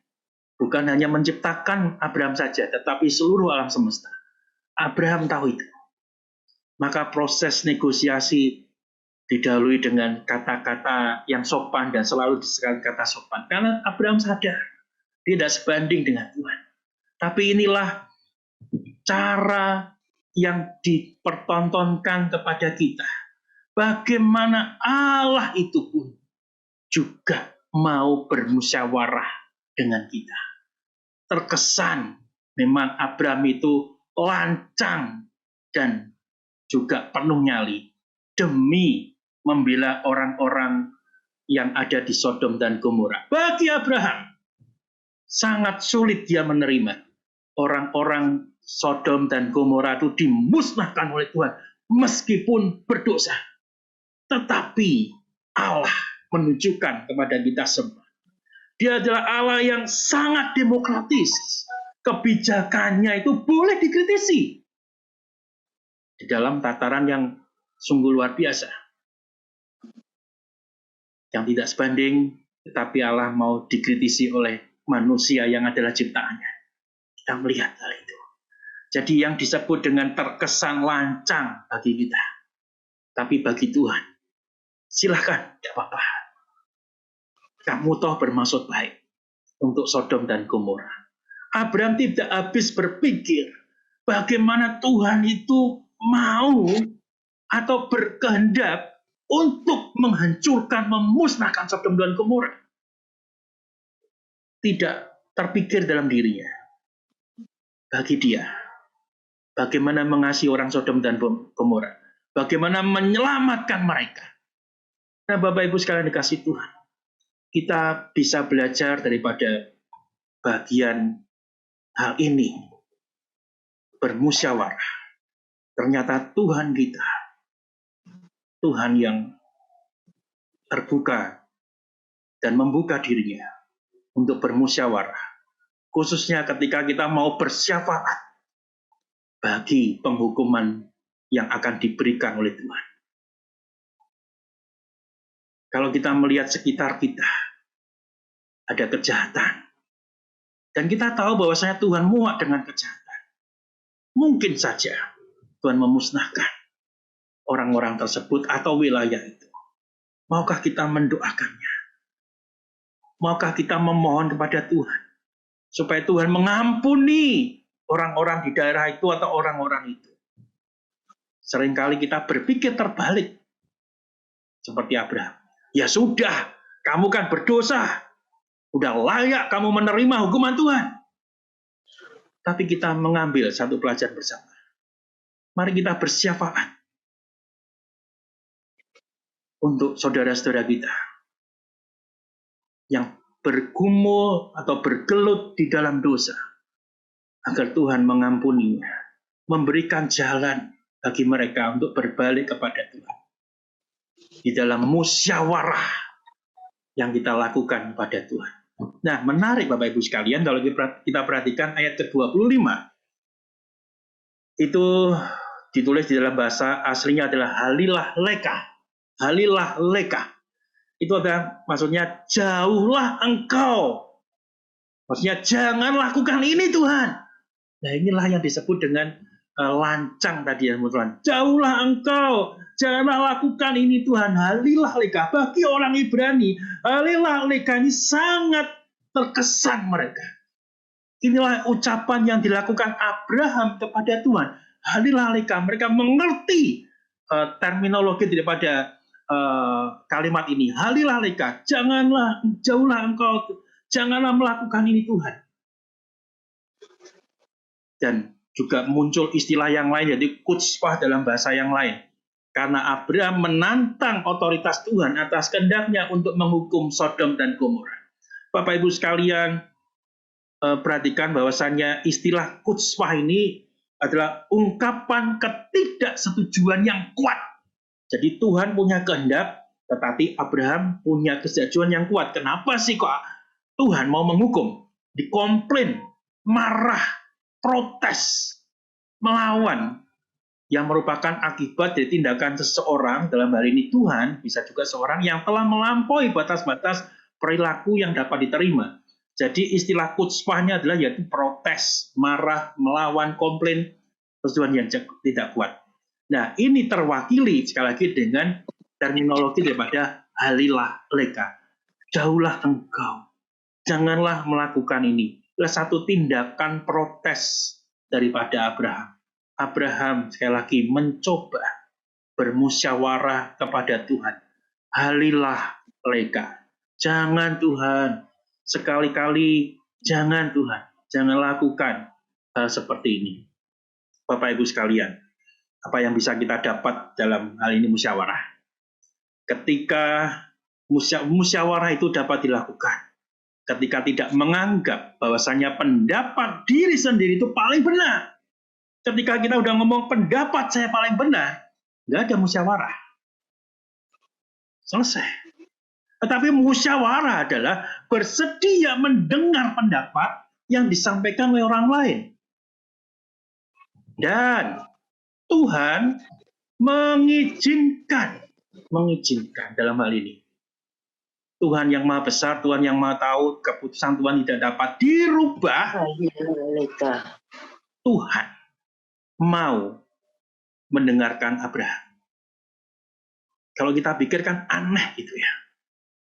Bukan hanya menciptakan Abraham saja, tetapi seluruh alam semesta. Abraham tahu itu. Maka proses negosiasi didahului dengan kata-kata yang sopan dan selalu disertai kata sopan. Karena Abraham sadar dia tidak sebanding dengan Tuhan. Tapi inilah cara yang dipertontonkan kepada kita. Bagaimana Allah itu pun juga mau bermusyawarah dengan kita. Terkesan memang Abraham itu lancang dan juga penuh nyali demi membela orang-orang yang ada di Sodom dan Gomora. Bagi Abraham, sangat sulit dia menerima orang-orang Sodom dan Gomora itu dimusnahkan oleh Tuhan meskipun berdosa. Tetapi Allah menunjukkan kepada kita semua, Dia adalah Allah yang sangat demokratis. Kebijakannya itu boleh dikritisi di dalam tataran yang sungguh luar biasa, yang tidak sebanding, tetapi Allah mau dikritisi oleh manusia yang adalah ciptaannya. Kita melihat hal itu. Jadi yang disebut dengan terkesan lancang bagi kita, tapi bagi Tuhan, silahkan, tidak apa-apa. Kamu toh bermaksud baik untuk Sodom dan Gomora. Abraham tidak habis berpikir bagaimana Tuhan itu mau atau berkehendak untuk menghancurkan, memusnahkan Sodom dan Gomora. Tidak terpikir dalam dirinya. Bagi dia, bagaimana mengasihi orang Sodom dan Gomora, bagaimana menyelamatkan mereka. Nah, Bapak Ibu sekalian dikasih Tuhan, kita bisa belajar daripada bagian hal ini, bermusyawarah. Ternyata Tuhan kita, Tuhan yang terbuka dan membuka dirinya untuk bermusyawarah, khususnya ketika kita mau bersyafaat bagi penghukuman yang akan diberikan oleh Tuhan. Kalau kita melihat sekitar kita, ada kejahatan, dan kita tahu bahwasanya Tuhan muak dengan kejahatan, mungkin saja Tuhan memusnahkan orang-orang tersebut atau wilayah itu. Maukah kita mendoakannya? Maukah kita memohon kepada Tuhan supaya Tuhan mengampuni orang-orang di daerah itu atau orang-orang itu? Seringkali kita berpikir terbalik seperti Abraham. Ya sudah, kamu kan berdosa. Udah layak kamu menerima hukuman Tuhan. Tapi kita mengambil satu pelajaran bersama. Mari kita bersyafaat untuk saudara-saudara kita yang bergumul atau bergelut di dalam dosa, agar Tuhan mengampuninya, memberikan jalan bagi mereka untuk berbalik kepada Tuhan. Di dalam musyawarah yang kita lakukan pada Tuhan. Nah, menarik Bapak Ibu sekalian, kalau kita perhatikan ayat ke-25, itu ditulis di dalam bahasa aslinya adalah halilah leka. Halilah leka. Itu adalah maksudnya jauhlah engkau. Maksudnya jangan lakukan ini Tuhan. Nah, inilah yang disebut dengan lancang tadi ya Tuhan. Jauhlah engkau. Janganlah lakukan ini Tuhan. Halilah leka. Bagi orang Ibrani, halilah leka ini sangat terkesan mereka. Inilah ucapan yang dilakukan Abraham kepada Tuhan. Halilah leka. Mereka mengerti terminologi daripada kalimat ini. Halilah leka. Janganlah, jauhlah engkau. Janganlah melakukan ini Tuhan. Dan juga muncul istilah yang lain, yaitu kutsfah dalam bahasa yang lain. Karena Abraham menantang otoritas Tuhan atas kehendaknya untuk menghukum Sodom dan Gomora. Bapak Ibu sekalian, perhatikan bahwasannya istilah kutsfah ini adalah ungkapan ketidaksetujuan yang kuat. Jadi Tuhan punya kehendak, tetapi Abraham punya kesetujuan yang kuat. Kenapa sih kok Tuhan mau menghukum? Dikomplain, marah, protes, melawan, yang merupakan akibat dari tindakan seseorang, dalam hal ini Tuhan, bisa juga seorang yang telah melampaui batas-batas perilaku yang dapat diterima. Jadi istilah kutsfahnya adalah yaitu protes, marah, melawan, komplain, persetujuan yang tidak kuat. Nah, ini terwakili sekali lagi dengan terminologi daripada halilah leka. Jauhlah engkau. Janganlah melakukan ini. Itu satu tindakan protes daripada Abraham. Abraham sekali lagi mencoba bermusyawarah kepada Tuhan. Halilah leka. Jangan Tuhan. Sekali-kali jangan Tuhan. Jangan lakukan hal seperti ini. Bapak Ibu sekalian, apa yang bisa kita dapat dalam hal ini musyawarah? Ketika musyawarah itu dapat dilakukan, ketika tidak menganggap bahwasanya pendapat diri sendiri itu paling benar. Ketika kita udah ngomong pendapat saya paling benar, nggak ada musyawarah. Selesai. Tetapi musyawarah adalah bersedia mendengar pendapat yang disampaikan oleh orang lain. Dan Tuhan mengizinkan dalam hal ini. Tuhan yang Maha Besar, Tuhan yang Maha Tahu, keputusan Tuhan tidak dapat dirubah. Tuhan mau mendengarkan Abraham. Kalau kita pikirkan aneh gitu ya.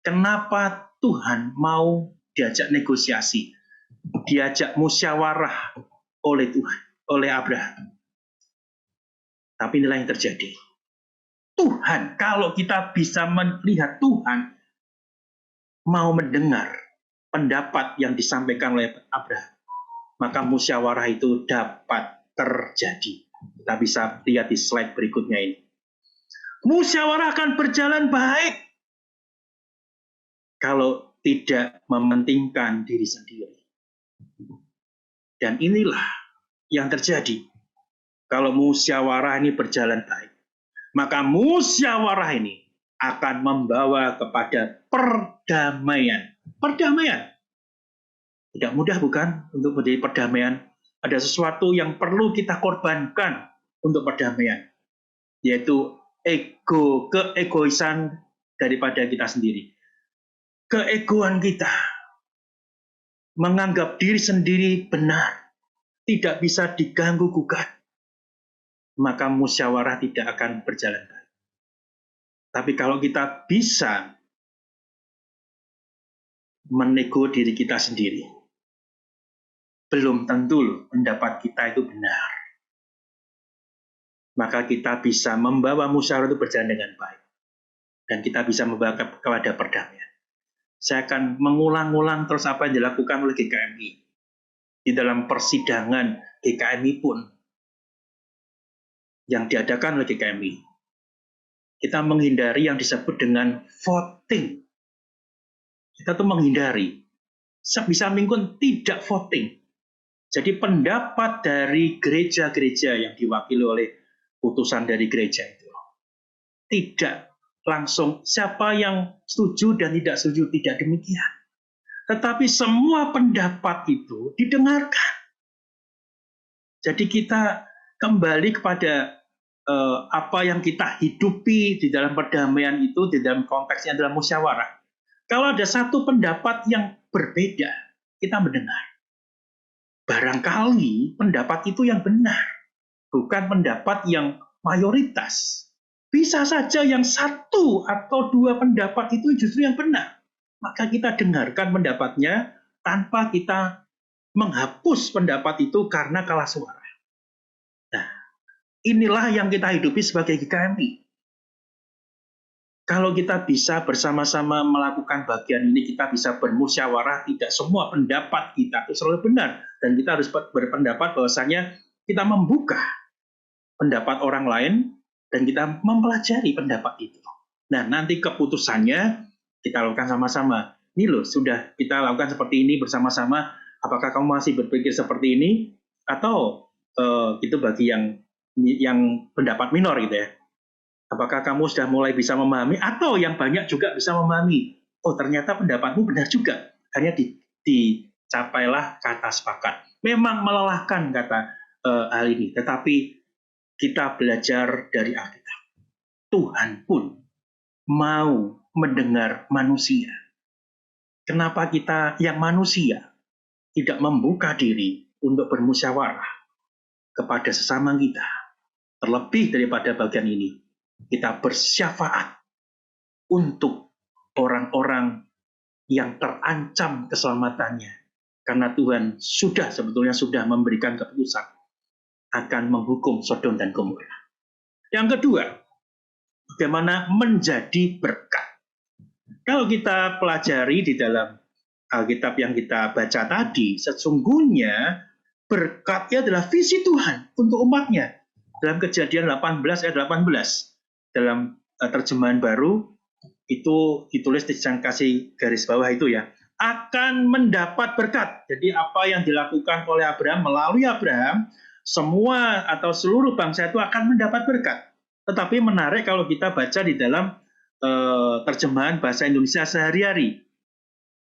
Kenapa Tuhan mau diajak negosiasi, diajak musyawarah oleh Tuhan, oleh Abraham? Tapi inilah yang terjadi. Tuhan, kalau kita bisa melihat Tuhan mau mendengar pendapat yang disampaikan oleh Abraham, maka musyawarah itu dapat terjadi. Kita bisa lihat di slide berikutnya ini. Musyawarah akan berjalan baik kalau tidak mementingkan diri sendiri. Dan inilah yang terjadi. Kalau musyawarah ini berjalan baik, maka musyawarah ini akan membawa kepada perdamaian. Perdamaian. Tidak mudah bukan untuk menjadi perdamaian? Ada sesuatu yang perlu kita korbankan untuk perdamaian, yaitu keegoisan daripada kita sendiri. Keegoan kita, menganggap diri sendiri benar, tidak bisa diganggu-gugat, maka musyawarah tidak akan berjalan baik. Tapi kalau kita bisa menego diri kita sendiri, belum tentu pendapat kita itu benar. Maka kita bisa membawa musyawarah itu berjalan dengan baik. Dan kita bisa membawa kepada perdamaian. Saya akan mengulang-ulang terus apa yang dilakukan oleh GKMI. Di dalam persidangan GKMI pun, yang diadakan oleh GKMI, kita menghindari yang disebut dengan voting. Kita tuh menghindari. Sebisa mungkin tidak voting. Jadi pendapat dari gereja-gereja yang diwakili oleh putusan dari gereja itu tidak langsung siapa yang setuju dan tidak setuju, tidak demikian. Tetapi semua pendapat itu didengarkan. Jadi kita kembali kepada apa yang kita hidupi di dalam perdamaian itu, di dalam konteksnya dalam musyawarah. Kalau ada satu pendapat yang berbeda, kita mendengar. Barangkali pendapat itu yang benar, bukan pendapat yang mayoritas. Bisa saja yang satu atau dua pendapat itu justru yang benar. Maka kita dengarkan pendapatnya tanpa kita menghapus pendapat itu karena kalah suara. Nah, inilah yang kita hidupi sebagai GKMI. Kalau kita bisa bersama-sama melakukan bagian ini, kita bisa bermusyawarah, tidak semua pendapat kita itu selalu benar. Dan kita harus berpendapat bahwasanya kita membuka pendapat orang lain dan kita mempelajari pendapat itu. Nah, nanti keputusannya kita lakukan sama-sama. Ini loh, sudah kita lakukan seperti ini bersama-sama. Apakah kamu masih berpikir seperti ini? Atau itu bagi yang pendapat minor gitu ya. Apakah kamu sudah mulai bisa memahami? Atau yang banyak juga bisa memahami. Oh, ternyata pendapatmu benar juga. Hanya dicapailah kata sepakat. Memang melelahkan kata hal ini. Tetapi kita belajar dari Alkitab. Tuhan pun mau mendengar manusia. Kenapa kita yang manusia tidak membuka diri untuk bermusyawarah kepada sesama kita? Terlebih daripada bagian ini, kita bersyafaat untuk orang-orang yang terancam keselamatannya. Karena Tuhan sebetulnya sudah memberikan keputusan akan menghukum Sodom dan Gomora. Yang kedua, bagaimana menjadi berkat. Kalau kita pelajari di dalam Alkitab yang kita baca tadi, sesungguhnya berkatnya adalah visi Tuhan untuk umatnya. Dalam Kejadian 18 ayat 18, dalam terjemahan baru, itu ditulis di kasih garis bawah itu ya, akan mendapat berkat. Jadi apa yang dilakukan oleh Abraham, melalui Abraham, semua atau seluruh bangsa itu akan mendapat berkat. Tetapi menarik kalau kita baca di dalam terjemahan bahasa Indonesia sehari-hari.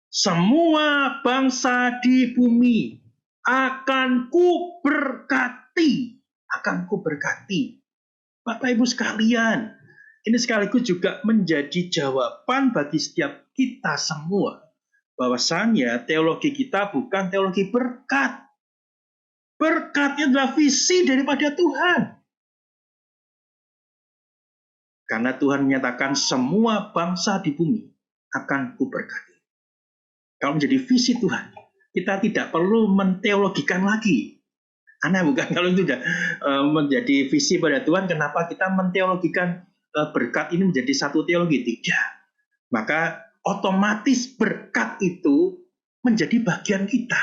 Semua bangsa di bumi akan kuberkati. Akan kuberkati. Bapak Ibu sekalian, ini sekaligus juga menjadi jawaban bagi setiap kita semua. Bahwasannya teologi kita bukan teologi berkat. Berkatnya adalah visi daripada Tuhan. Karena Tuhan menyatakan semua bangsa di bumi akan kuberkati. Kalau menjadi visi Tuhan, kita tidak perlu menteologikan lagi. Aneh bukan kalau itu sudah menjadi visi pada Tuhan, kenapa kita menteologikan berkat ini menjadi satu teologi? Tidak. Maka otomatis berkat itu menjadi bagian kita.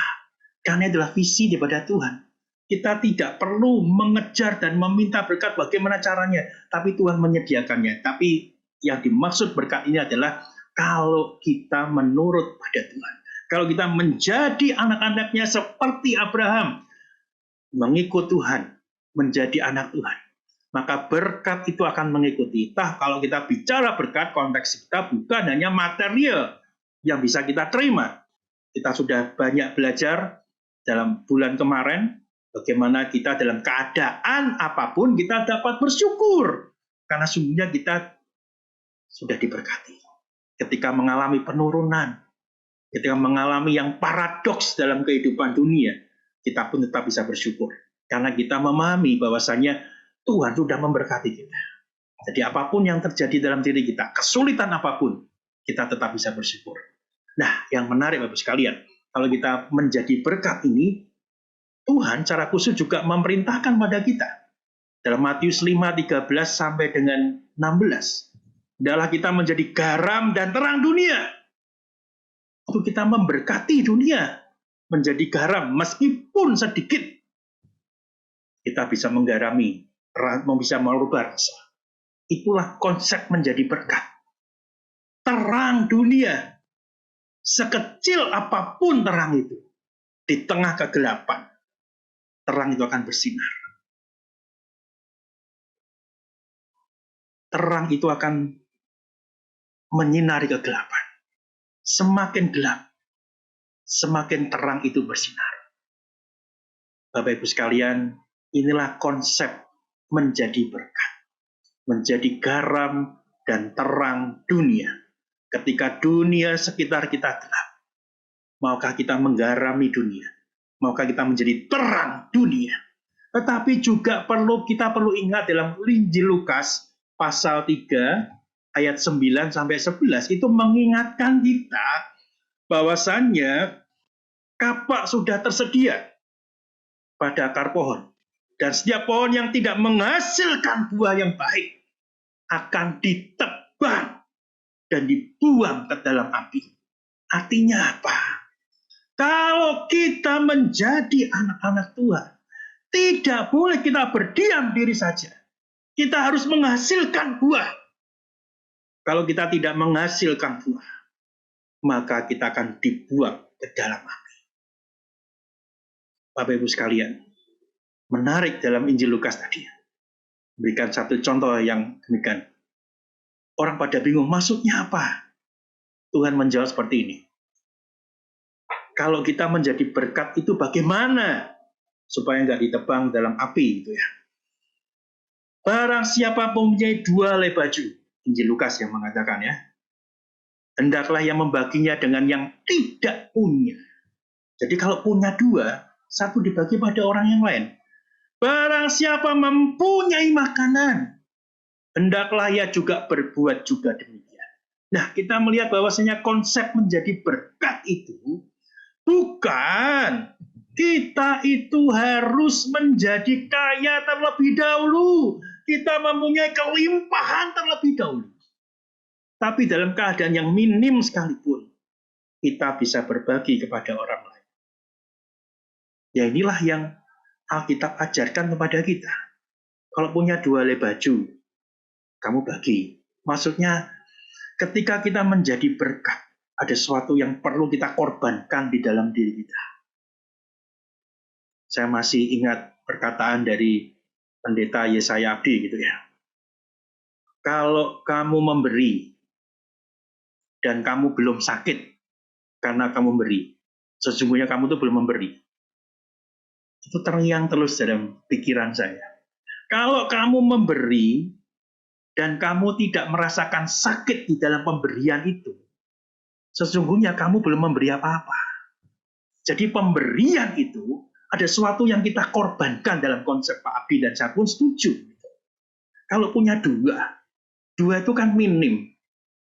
Karena adalah visi daripada Tuhan. Kita tidak perlu mengejar dan meminta berkat bagaimana caranya, tapi Tuhan menyediakannya. Tapi yang dimaksud berkat ini adalah kalau kita menurut pada Tuhan. Kalau kita menjadi anak-anaknya seperti Abraham, mengikut Tuhan, menjadi anak Tuhan, maka berkat itu akan mengikuti. Kalau kita bicara berkat, konteks kita bukan hanya material yang bisa kita terima. Kita sudah banyak belajar dalam bulan kemarin, bagaimana kita dalam keadaan apapun kita dapat bersyukur. Karena sungguhnya kita sudah diberkati. Ketika mengalami penurunan, ketika mengalami yang paradoks dalam kehidupan dunia, kita pun tetap bisa bersyukur. Karena kita memahami bahwasannya Tuhan sudah memberkati kita. Jadi apapun yang terjadi dalam diri kita, kesulitan apapun, kita tetap bisa bersyukur. Nah, yang menarik Bapak sekalian, kalau kita menjadi berkat ini, Tuhan secara khusus juga memerintahkan pada kita. Dalam Matius 5:13 sampai dengan 16. Adalah kita menjadi garam dan terang dunia. Untuk kita memberkati dunia. Menjadi garam meskipun sedikit. Kita bisa menggarami, bisa merubah rasa. Itulah konsep menjadi berkat. Terang dunia. Sekecil apapun terang itu. Di tengah kegelapan. Terang itu akan bersinar. Terang itu akan menyinari kegelapan. Semakin gelap, semakin terang itu bersinar. Bapak Ibu sekalian, inilah konsep menjadi berkat. Menjadi garam dan terang dunia. Ketika dunia sekitar kita gelap, maukah kita menggarami dunia? Maukah kita menjadi terang dunia? Tetapi juga kita perlu ingat dalam Injil Lukas pasal 3 ayat 9 sampai 11 itu mengingatkan kita bahwasannya kapak sudah tersedia pada akar pohon. Dan setiap pohon yang tidak menghasilkan buah yang baik akan ditebang dan dibuang ke dalam api. Artinya apa? Kalau kita menjadi anak-anak Tuhan, tidak boleh kita berdiam diri saja. Kita harus menghasilkan buah. Kalau kita tidak menghasilkan buah, maka kita akan dibuang ke dalam api. Bapak Ibu sekalian, menarik dalam Injil Lukas tadi. Berikan satu contoh yang demikian. Orang pada bingung, maksudnya apa? Tuhan menjawab seperti ini. Kalau kita menjadi berkat itu bagaimana? Supaya nggak ditebang dalam api gitu ya. Barang siapa mempunyai 2 helai baju, Injil Lukas yang mengatakan ya, hendaklah yang membaginya dengan yang tidak punya. Jadi kalau punya 2, 1 dibagi pada orang yang lain. Barang siapa mempunyai makanan, hendaklah ia juga berbuat juga demikian. Nah, kita melihat bahwasanya konsep menjadi berkat itu bukan kita itu harus menjadi kaya terlebih dahulu. Kita mempunyai kelimpahan terlebih dahulu. Tapi dalam keadaan yang minim sekalipun, kita bisa berbagi kepada orang lain. Ya inilah yang Alkitab ajarkan kepada kita. Kalau punya 2 helai baju, kamu bagi. Maksudnya, ketika kita menjadi berkat, ada sesuatu yang perlu kita korbankan di dalam diri kita. Saya masih ingat perkataan dari pendeta Yesaya Abdi gitu ya. Kalau kamu memberi dan kamu belum sakit karena kamu memberi, sesungguhnya kamu tuh belum memberi. Itu terngiang terus dalam pikiran saya. Kalau kamu memberi dan kamu tidak merasakan sakit di dalam pemberian itu, sesungguhnya kamu belum memberi apa-apa. Jadi pemberian itu ada sesuatu yang kita korbankan dalam konsep Pak Abi, dan saya pun setuju. Kalau punya 2 itu kan minim.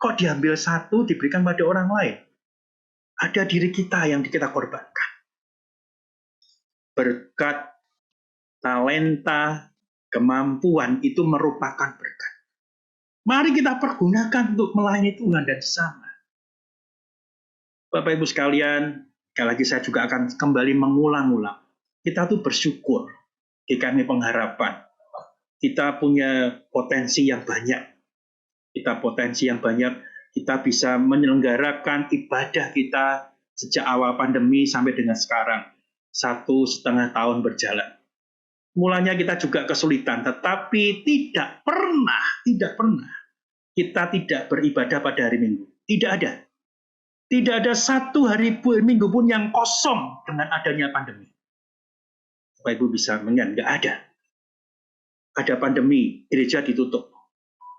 Kok diambil 1 diberikan pada orang lain? Ada diri kita yang kita korbankan. Berkat, talenta, kemampuan itu merupakan berkat. Mari kita pergunakan untuk melayani Tuhan dan sesama. Bapak Ibu sekalian, sekali lagi saya juga akan kembali mengulang-ulang. Kita tuh bersyukur di GKMI Pengharapan. Kita punya potensi yang banyak. Kita bisa menyelenggarakan ibadah kita sejak awal pandemi sampai dengan sekarang. 1,5 tahun berjalan. Mulanya kita juga kesulitan, tetapi tidak pernah kita tidak beribadah pada hari Minggu. Tidak ada. Tidak ada 1 hari Minggu pun yang kosong dengan adanya pandemi. Bapak Ibu bisa mengingat, nggak ada. Ada pandemi, gereja ditutup.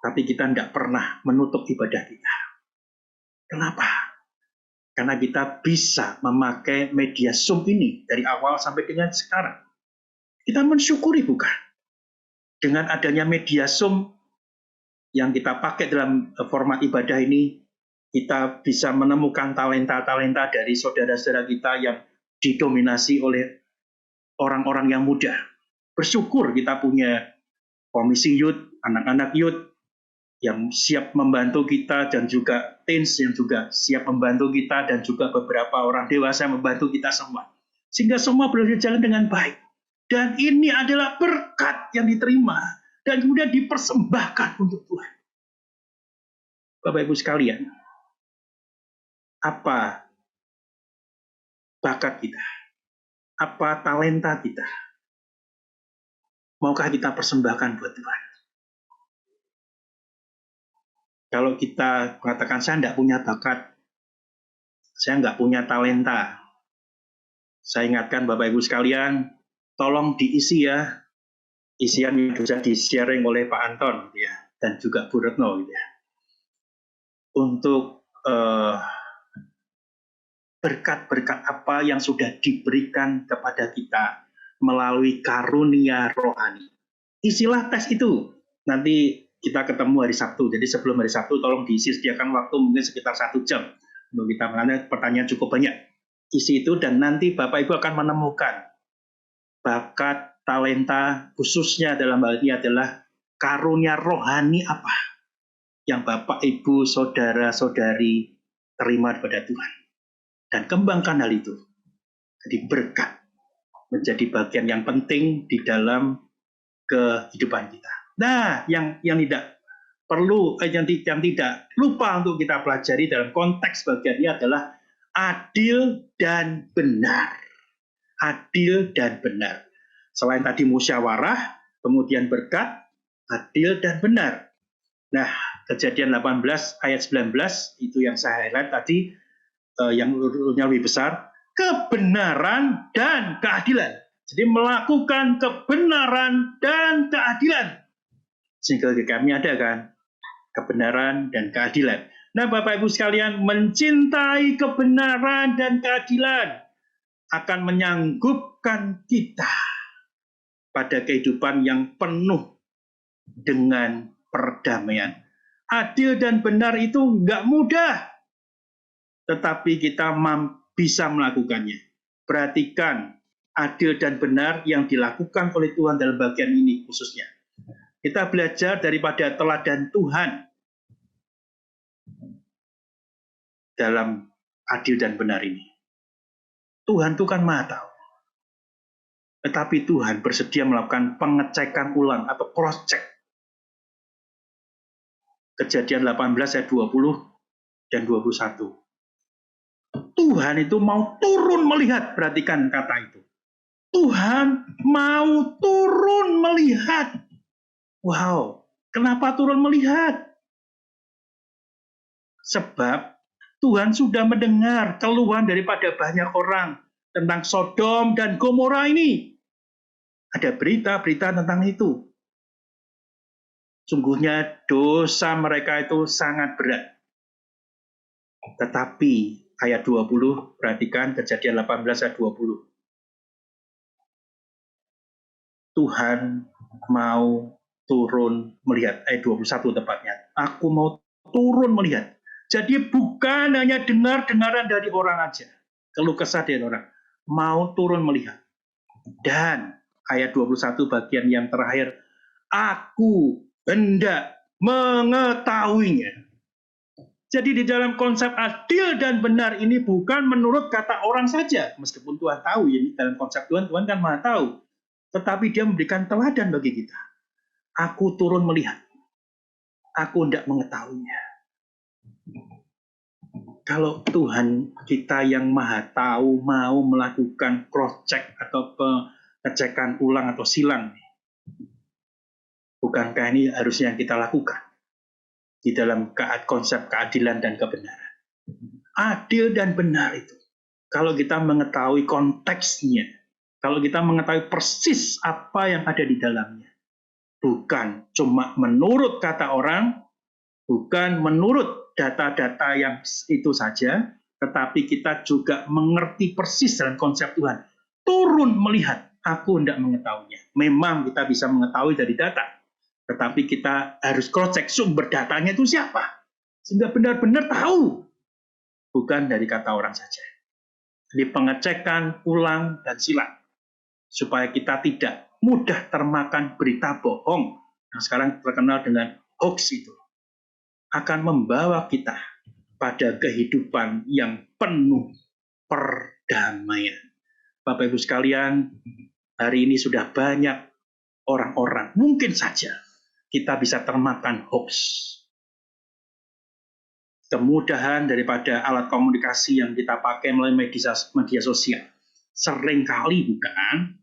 Tapi kita tidak pernah menutup ibadah kita. Kenapa? Karena kita bisa memakai media Zoom ini dari awal sampai dengan sekarang. Kita mensyukuri bukan? Dengan adanya media Zoom yang kita pakai dalam format ibadah ini, kita bisa menemukan talenta-talenta dari saudara-saudara kita yang didominasi oleh orang-orang yang muda. Bersyukur kita punya komisi youth, anak-anak youth yang siap membantu kita, dan juga teens yang juga siap membantu kita, dan juga beberapa orang dewasa yang membantu kita semua. Sehingga semua berjalan dengan baik. Dan ini adalah berkat yang diterima dan kemudian dipersembahkan untuk Tuhan. Bapak Ibu sekalian, apa bakat kita? Apa talenta kita? Maukah kita persembahkan buat Tuhan? Kalau kita mengatakan saya tidak punya bakat, saya nggak punya talenta, saya ingatkan Bapak Ibu sekalian, tolong diisi ya, isian yang bisa di-sharing oleh Pak Anton ya, dan juga Bu Retno ya. Untuk berkat-berkat apa yang sudah diberikan kepada kita melalui karunia rohani. Isilah tes itu. Nanti kita ketemu hari Sabtu. Jadi sebelum hari Sabtu tolong diisi, sediakan waktu mungkin sekitar 1 jam. Untuk kita mengenai pertanyaan cukup banyak. Isi itu dan nanti Bapak Ibu akan menemukan bakat, talenta, khususnya dalam hal ini adalah karunia rohani apa yang Bapak, Ibu, saudara-saudari terima daripada Tuhan. Dan kembangkan hal itu. Jadi berkat menjadi bagian yang penting di dalam kehidupan kita. Nah, yang tidak perlu, yang tidak lupa untuk kita pelajari dalam konteks bagian ini adalah adil dan benar. Adil dan benar. Selain tadi musyawarah, kemudian berkat, adil dan benar. Nah, Kejadian 18 ayat 19 itu yang saya highlight tadi, yang urutnya lebih besar, kebenaran dan keadilan. Jadi melakukan kebenaran dan keadilan. Sehingga kami ada kan, kebenaran dan keadilan. Nah, Bapak Ibu sekalian, mencintai kebenaran dan keadilan akan menyanggupkan kita pada kehidupan yang penuh dengan perdamaian. Adil dan benar itu nggak mudah, tetapi kita bisa melakukannya. Perhatikan adil dan benar yang dilakukan oleh Tuhan dalam bagian ini khususnya. Kita belajar daripada teladan Tuhan dalam adil dan benar ini. Tuhan itu kan Maha tahu. Tetapi Tuhan bersedia melakukan pengecekan ulang atau cross check. Kejadian 18 ayat 20 dan 21. Tuhan itu mau turun melihat, perhatikan kata itu. Tuhan mau turun melihat. Wow, kenapa turun melihat? Sebab Tuhan sudah mendengar keluhan daripada banyak orang tentang Sodom dan Gomora ini. Ada berita-berita tentang itu. Sungguhnya dosa mereka itu sangat berat. Tetapi ayat 20, perhatikan Kejadian 18 ayat 20. Tuhan mau turun melihat, ayat 21 tepatnya. Aku mau turun melihat. Jadi bukan hanya dengar-dengaran dari orang aja. Keluh kesah dari orang. Mau turun melihat. Dan ayat 21 bagian yang terakhir. Aku hendak mengetahuinya. Jadi di dalam konsep adil dan benar ini bukan menurut kata orang saja. Meskipun Tuhan tahu, ini dalam konsep Tuhan kan Maha tahu. Tetapi dia memberikan teladan bagi kita. Aku turun melihat. Aku hendak mengetahuinya. Kalau Tuhan kita yang Maha tahu mau melakukan cross check atau pengecekan ulang atau silang, bukankah ini harusnya yang kita lakukan di dalam konsep keadilan dan kebenaran? Adil dan benar itu, kalau kita mengetahui konteksnya, kalau kita mengetahui persis apa yang ada di dalamnya, bukan cuma menurut kata orang, bukan menurut data-data yang itu saja, tetapi kita juga mengerti persis dalam konsep Tuhan. Turun melihat, aku hendak mengetahuinya. Memang kita bisa mengetahui dari data, tetapi kita harus cross-check sumber datanya itu siapa. Sehingga benar-benar tahu, bukan dari kata orang saja. Jadi pengecekan ulang dan silang, supaya kita tidak mudah termakan berita bohong, yang sekarang terkenal dengan hoax itu. Akan membawa kita pada kehidupan yang penuh perdamaian. Bapak Ibu sekalian, hari ini sudah banyak orang-orang, mungkin saja kita bisa termakan hoax. Kemudahan daripada alat komunikasi yang kita pakai melalui media sosial. Seringkali bukan,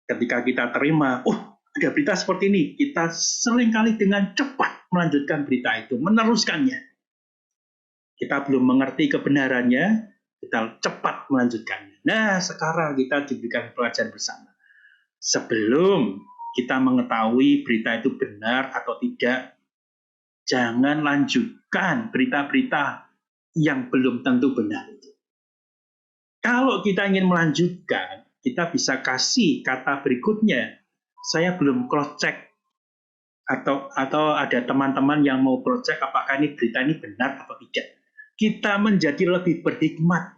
ketika kita terima, ada berita seperti ini, kita seringkali dengan cepat melanjutkan berita itu, meneruskannya. Kita belum mengerti kebenarannya, kita cepat melanjutkannya. Nah, sekarang kita diberikan pelajaran bersama. Sebelum kita mengetahui berita itu benar atau tidak, jangan lanjutkan berita-berita yang belum tentu benar itu. Kalau kita ingin melanjutkan, kita bisa kasih kata berikutnya. Saya belum cross-check. Atau ada teman-teman yang mau cross-check apakah ini berita ini benar atau tidak. Kita menjadi lebih berhikmat.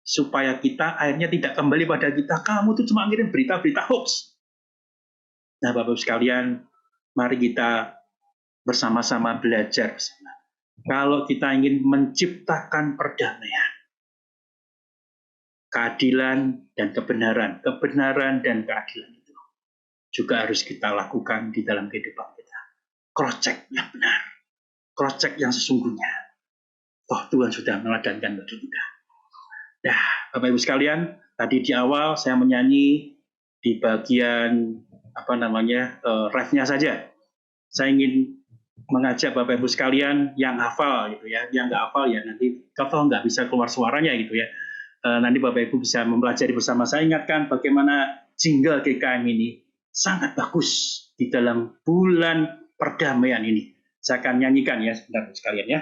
Supaya kita akhirnya tidak kembali pada kita. Kamu tuh cuma ngirim berita-berita hoax. Nah, Bapak-Ibu sekalian, mari kita bersama-sama belajar bersama. Kalau kita ingin menciptakan perdamaian, keadilan dan kebenaran dan keadilan itu juga harus kita lakukan di dalam kehidupan kita. Cross-check yang benar, cross-check yang sesungguhnya. Tuhan sudah meladankan bagi kita. Nah, Bapak Ibu sekalian, tadi di awal saya menyanyi di bagian refnya saja. Saya ingin mengajak Bapak Ibu sekalian yang hafal gitu ya, yang nggak hafal ya nanti kalau nggak bisa keluar suaranya gitu ya. Nanti Bapak Ibu bisa mempelajari bersama. Saya ingatkan bagaimana jingle GKM ini sangat bagus di dalam bulan perdamaian ini. Saya akan nyanyikan ya sebentar sekalian ya.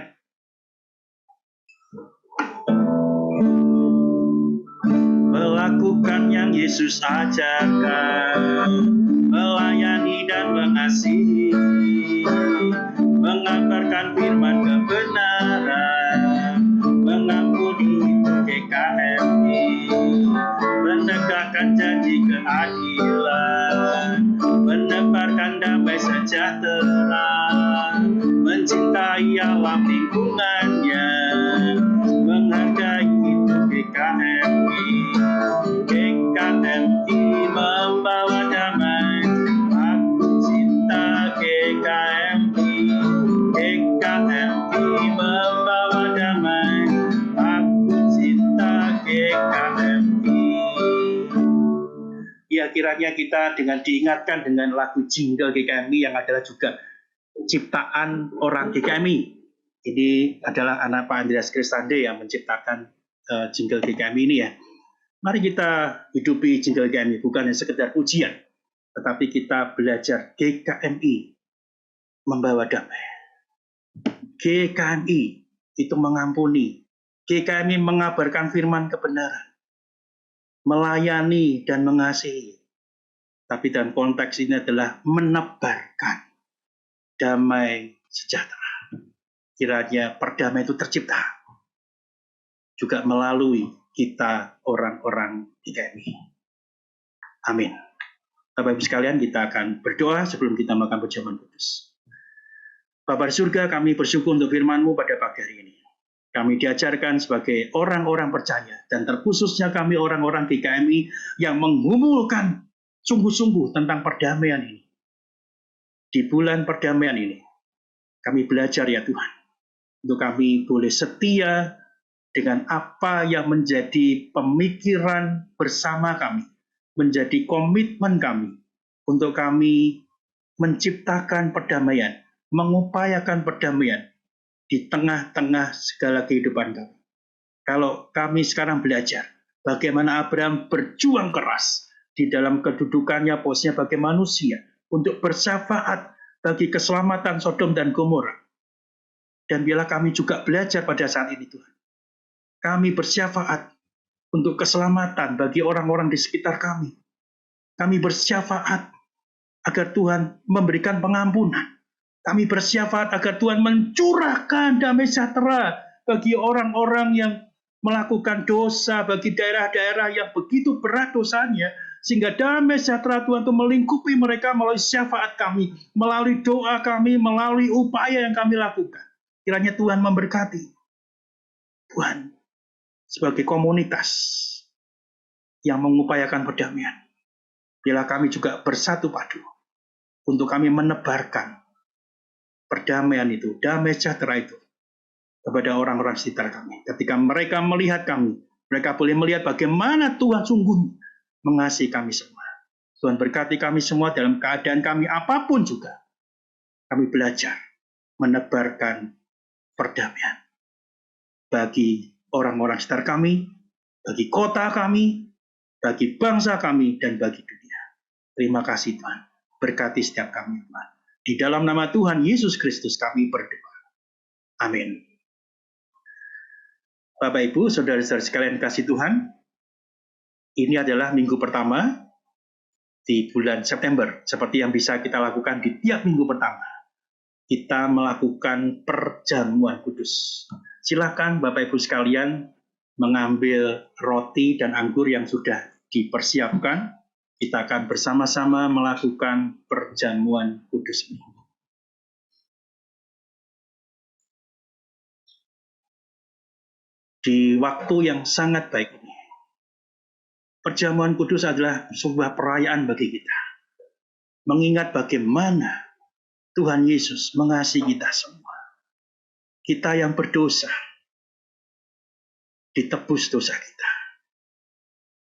Melakukan yang Yesus ajarkan, melayani dan mengasihi, mengabarkan menebarkan janji keadilan, menebarkan damai sejahtera, mencintai alam lingkungannya, menghargai hidup GKMI. GKMI membawa damai, aku cinta GKMI. GKMI membawa damai, aku cinta GKMI. Ya, kiranya kita dengan diingatkan dengan lagu jingle GKMI yang adalah juga ciptaan orang GKMI. Ini adalah anak Pak Andreas Kristande yang menciptakan jingle GKMI ini ya. Mari kita hidupi jingle GKMI, bukan hanya sekedar pujian, tetapi kita belajar GKMI membawa damai. GKMI itu mengampuni. GKMI mengabarkan firman kebenaran, melayani dan mengasihi. Tapi dalam konteks ini adalah menebarkan damai sejahtera. Kiranya perdamaian itu tercipta juga melalui kita orang-orang GKMI. Amin. Bapak Ibu sekalian, kita akan berdoa sebelum kita melakukan perjamuan kudus. Bapa di surga, kami bersyukur untuk firman-Mu pada pagi hari ini. Kami diajarkan sebagai orang-orang percaya, dan terkhususnya kami orang-orang GKMI yang menggumulkan sungguh-sungguh tentang perdamaian ini. Di bulan perdamaian ini, kami belajar ya Tuhan, untuk kami boleh setia dengan apa yang menjadi pemikiran bersama kami, menjadi komitmen kami, untuk kami menciptakan perdamaian, mengupayakan perdamaian di tengah-tengah segala kehidupan kami. Kalau kami sekarang belajar bagaimana Abraham berjuang keras di dalam kedudukannya, posisinya sebagai manusia, untuk bersyafaat bagi keselamatan Sodom dan Gomora. Dan bila kami juga belajar pada saat ini Tuhan, kami bersyafaat untuk keselamatan bagi orang-orang di sekitar kami. Kami bersyafaat agar Tuhan memberikan pengampunan. Kami bersyafaat agar Tuhan mencurahkan damai sejahtera bagi orang-orang yang melakukan dosa, bagi daerah-daerah yang begitu berat dosanya, sehingga damai sejahtera Tuhan itu melingkupi mereka melalui syafaat kami, melalui doa kami, melalui upaya yang kami lakukan. Kiranya Tuhan memberkati. Tuhan, sebagai komunitas yang mengupayakan perdamaian, bila kami juga bersatu padu untuk kami menebarkan perdamaian itu, damai sejahtera itu kepada orang-orang sekitar kami. Ketika mereka melihat kami, mereka boleh melihat bagaimana Tuhan sungguh mengasihi kami semua. Tuhan berkati kami semua dalam keadaan kami apapun juga. Kami belajar menebarkan perdamaian bagi orang-orang sekitar kami, bagi kota kami, bagi bangsa kami, dan bagi dunia. Terima kasih Tuhan. Berkati setiap kami Tuhan. Di dalam nama Tuhan Yesus Kristus kami berdoa. Amin. Bapak Ibu, saudara-saudara sekalian kasih Tuhan, ini adalah minggu pertama di bulan September. Seperti yang bisa kita lakukan di tiap minggu pertama, kita melakukan perjamuan kudus. Silakan Bapak Ibu sekalian mengambil roti dan anggur yang sudah dipersiapkan. Kita akan bersama-sama melakukan perjamuan kudus ini. Di waktu yang sangat baik ini, perjamuan kudus adalah sebuah perayaan bagi kita. Mengingat bagaimana Tuhan Yesus mengasihi kita semua. Kita yang berdosa, ditebus dosa kita.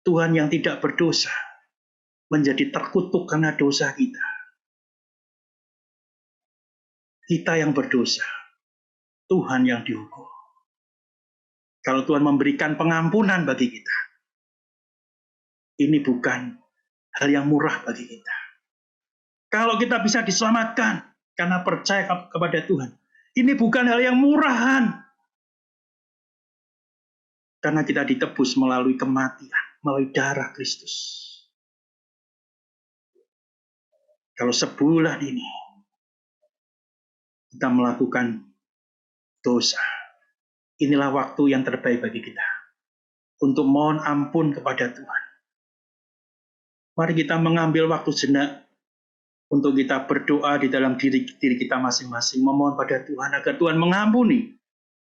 Tuhan yang tidak berdosa, menjadi terkutuk karena dosa kita. Kita yang berdosa, Tuhan yang dihukum. Kalau Tuhan memberikan pengampunan bagi kita, ini bukan hal yang murah bagi kita. Kalau kita bisa diselamatkan karena percaya kepada Tuhan, ini bukan hal yang murahan. Karena kita ditebus melalui kematian, melalui darah Kristus. Kalau sebulan ini kita melakukan dosa, inilah waktu yang terbaik bagi kita untuk mohon ampun kepada Tuhan. Mari kita mengambil waktu sejenak untuk kita berdoa di dalam diri kita masing-masing, memohon pada Tuhan agar Tuhan mengampuni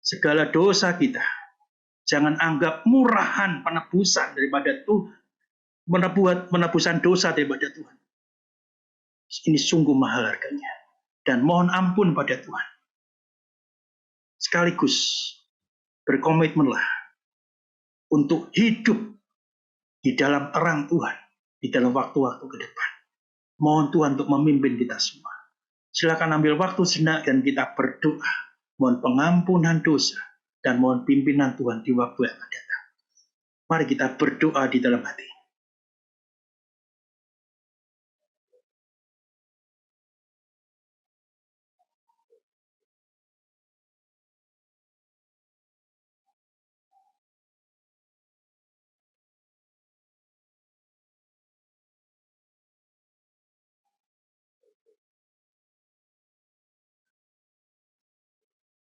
segala dosa kita. Jangan anggap murahan penebusan daripada Tuhan, penebusan dosa daripada Tuhan. Ini sungguh mahal harganya. Dan mohon ampun pada Tuhan. Sekaligus berkomitmenlah untuk hidup di dalam terang Tuhan, di dalam waktu-waktu ke depan. Mohon Tuhan untuk memimpin kita semua. Silakan ambil waktu sejenak dan kita berdoa. Mohon pengampunan dosa dan mohon pimpinan Tuhan di waktu yang akan datang. Mari kita berdoa di dalam hati.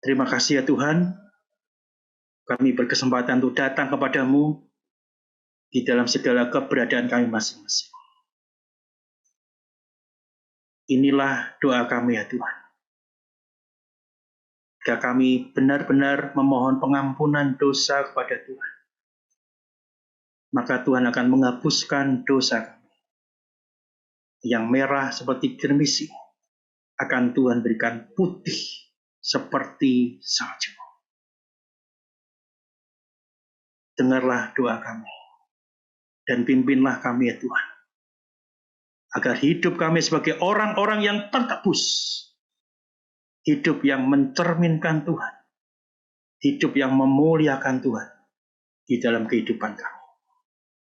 Terima kasih ya Tuhan, kami berkesempatan untuk datang kepadamu di dalam segala keberadaan kami masing-masing. Inilah doa kami ya Tuhan. Jika kami benar-benar memohon pengampunan dosa kepada Tuhan, maka Tuhan akan menghapuskan dosa kami. Yang merah seperti germisi akan Tuhan berikan putih seperti salju. Dengarlah doa kami dan pimpinlah kami ya Tuhan, agar hidup kami sebagai orang-orang yang tertebus, hidup yang mencerminkan Tuhan, hidup yang memuliakan Tuhan di dalam kehidupan kami.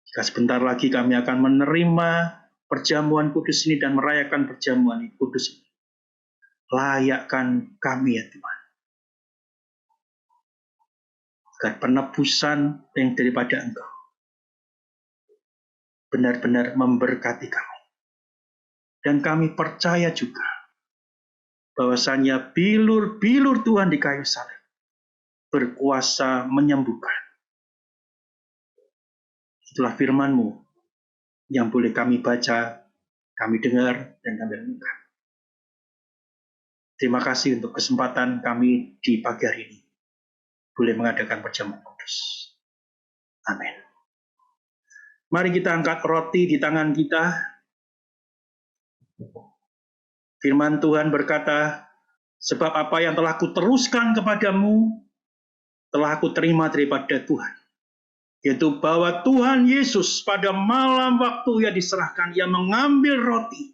Jika sebentar lagi kami akan menerima perjamuan kudus ini dan merayakan perjamuan kudus ini, layakkan kami ya Tuhan, agar penebusan yang daripada Engkau benar-benar memberkati kami. Dan kami percaya juga bahwasanya bilur-bilur Tuhan di kayu salib berkuasa menyembuhkan. Itulah firman-Mu yang boleh kami baca, kami dengar, dan kami renungkan. Terima kasih untuk kesempatan kami di pagi hari ini boleh mengadakan perjamuan kudus. Amin. Mari kita angkat roti di tangan kita. Firman Tuhan berkata, sebab apa yang telah kuteruskan kepadamu, telah aku terima daripada Tuhan. Yaitu bahwa Tuhan Yesus pada malam waktu ia diserahkan, ia mengambil roti.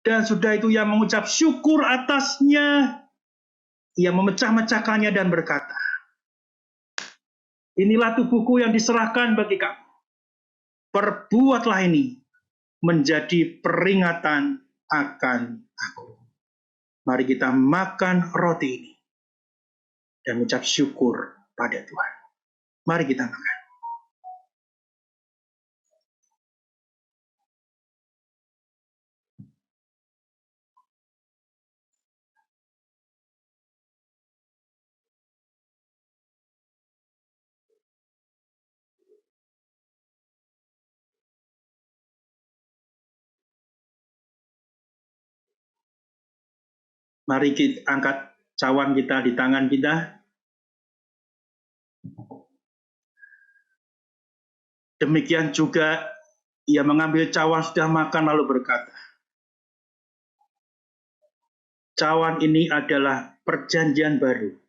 Dan sudah itu ia mengucap syukur atasnya. Ia memecah-mecahkannya dan berkata, inilah tubuhku yang diserahkan bagi kamu. Perbuatlah ini menjadi peringatan akan aku. Mari kita makan roti ini dan mengucap syukur pada Tuhan. Mari kita makan. Mari kita angkat cawan kita di tangan kita. Demikian juga ia mengambil cawan sudah makan lalu berkata, cawan ini adalah perjanjian baru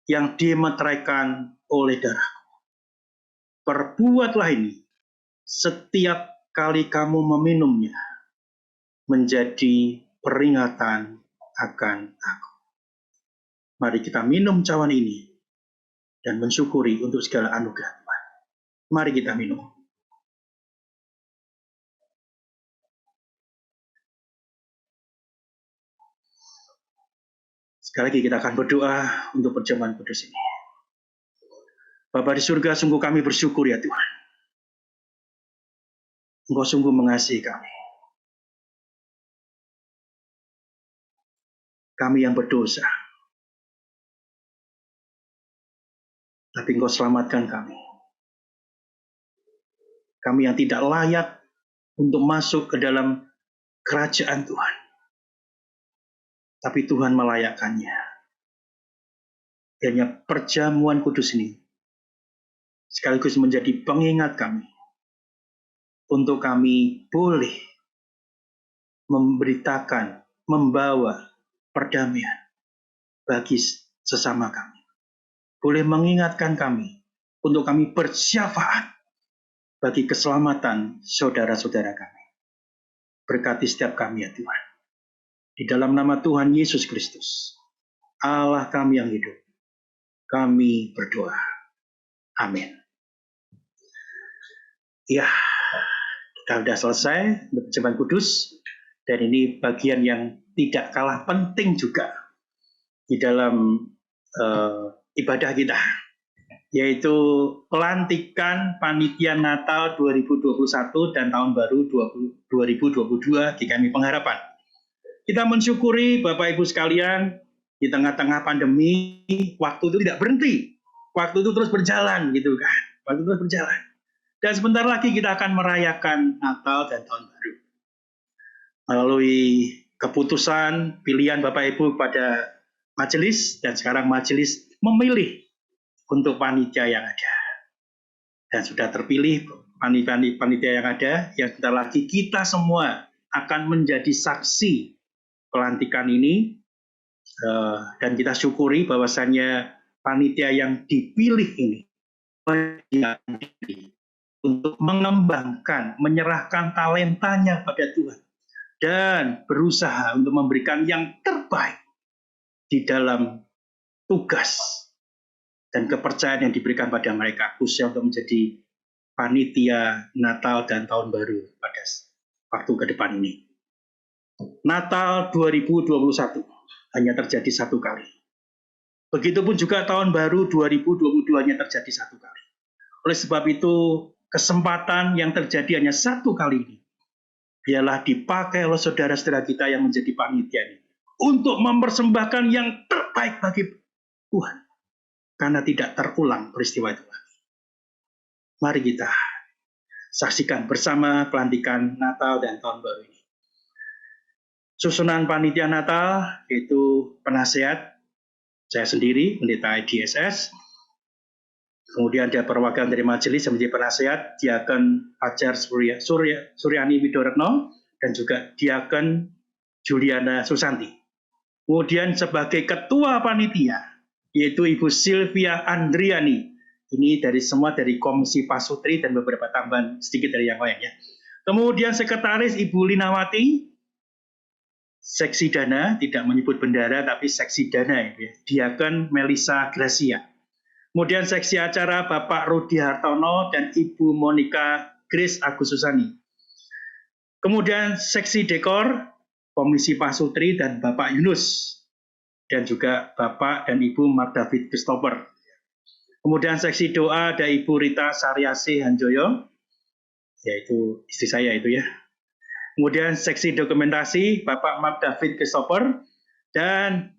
yang dimeteraikan oleh darahku. Perbuatlah ini setiap kali kamu meminumnya menjadi peringatan akan aku. Mari kita minum cawan ini dan mensyukuri untuk segala anugerah Tuhan. Mari kita minum. Sekali lagi kita akan berdoa untuk perjamuan kudus ini. Bapa di surga, sungguh kami bersyukur ya Tuhan. Engkau sungguh mengasihi kami. Kami yang berdosa. Tapi Engkau selamatkan kami. Kami yang tidak layak untuk masuk ke dalam kerajaan Tuhan. Tapi Tuhan melayakkannya. Hanya perjamuan kudus ini sekaligus menjadi pengingat kami untuk kami boleh memberitakan, membawa perdamaian bagi sesama kami. Boleh mengingatkan kami untuk kami bersyafaat bagi keselamatan saudara-saudara kami. Berkati setiap kami ya Tuhan. Di dalam nama Tuhan Yesus Kristus, Allah kami yang hidup, kami berdoa. Amin. Ya, kita sudah selesai untuk perjamuan kudus. Dan ini bagian yang tidak kalah penting juga di dalam ibadah kita, yaitu pelantikan Panitia Natal 2021 dan Tahun Baru 2022 GKMI Pengharapan. Kita mensyukuri Bapak Ibu sekalian, di tengah-tengah pandemi, waktu itu tidak berhenti. Waktu itu terus berjalan gitu kan. Waktu itu terus berjalan. Dan sebentar lagi kita akan merayakan Natal dan Tahun Baru. Melalui keputusan pilihan Bapak Ibu pada majelis, dan sekarang majelis memilih untuk panitia yang ada. Dan sudah terpilih panitia yang ada, yang sebentar lagi kita semua akan menjadi saksi pelantikan ini. Dan kita syukuri bahwasannya panitia yang dipilih ini untuk mengembangkan, menyerahkan talentanya pada Tuhan, dan berusaha untuk memberikan yang terbaik di dalam tugas dan kepercayaan yang diberikan pada mereka, khususnya untuk menjadi panitia Natal dan Tahun Baru pada waktu ke depan ini. Natal 2021 hanya terjadi satu kali. Begitupun juga Tahun Baru 2022 hanya terjadi satu kali. Oleh sebab itu, kesempatan yang terjadi hanya satu kali ini, biarlah dipakai oleh saudara-saudara kita yang menjadi panitia ini untuk mempersembahkan yang terbaik bagi Tuhan, karena tidak terulang peristiwa itu lagi. Mari kita saksikan bersama pelantikan Natal dan Tahun Baru ini. Susunan panitia Natal yaitu penasehat, saya sendiri, Pendeta IDSS. Kemudian ada perwakilan dari majelis yang menjadi penasehat, Diaken Fajar Suryani Widoretno, dan juga Diaken Juliana Susanti. Kemudian sebagai ketua panitia, yaitu Ibu Sylvia Andriani. Ini semua dari Komisi Pasutri dan beberapa tambahan sedikit dari yang lainnya. Kemudian sekretaris Ibu Linawati, seksi dana, tidak menyebut bendara, tapi seksi dana, ya. Diaken Melisa Gracia. Kemudian seksi acara Bapak Rudi Hartono dan Ibu Monica Grace Agus Susani. Kemudian seksi dekor Komisi Pasutri dan Bapak Yunus, dan juga Bapak dan Ibu Mark David Christopher. Kemudian seksi doa ada Ibu Rita Saryasi Hanjoyo, yaitu istri saya itu ya. Kemudian seksi dokumentasi Bapak Mark David Christopher, dan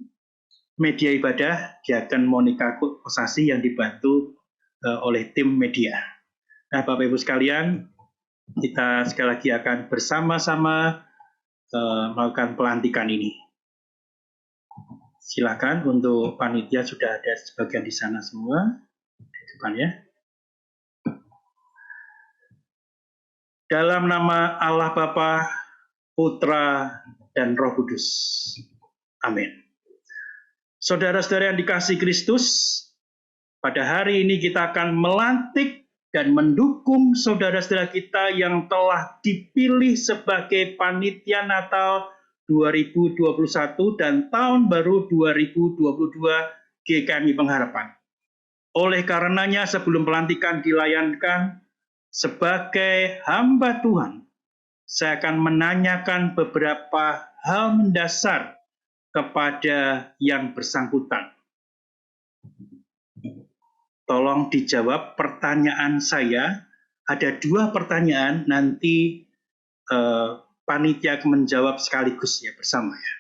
media ibadah Diaken Monica Kosasi yang dibantu oleh tim media. Nah, Bapak Ibu sekalian, kita sekali lagi akan bersama-sama melakukan pelantikan ini. Silakan untuk panitia, sudah ada sebagian di sana semua di depan ya. Dalam nama Allah Bapa, Putra, dan Roh Kudus. Amin. Saudara-saudara yang dikasihi Kristus, pada hari ini kita akan melantik dan mendukung saudara-saudara kita yang telah dipilih sebagai panitia Natal 2021 dan Tahun Baru 2022 GKMI Pengharapan. Oleh karenanya, sebelum pelantikan dilayankan, sebagai hamba Tuhan, saya akan menanyakan beberapa hal mendasar kepada yang bersangkutan. Tolong dijawab pertanyaan saya. Ada 2 pertanyaan, nanti panitia akan menjawab sekaligus ya, bersama ya.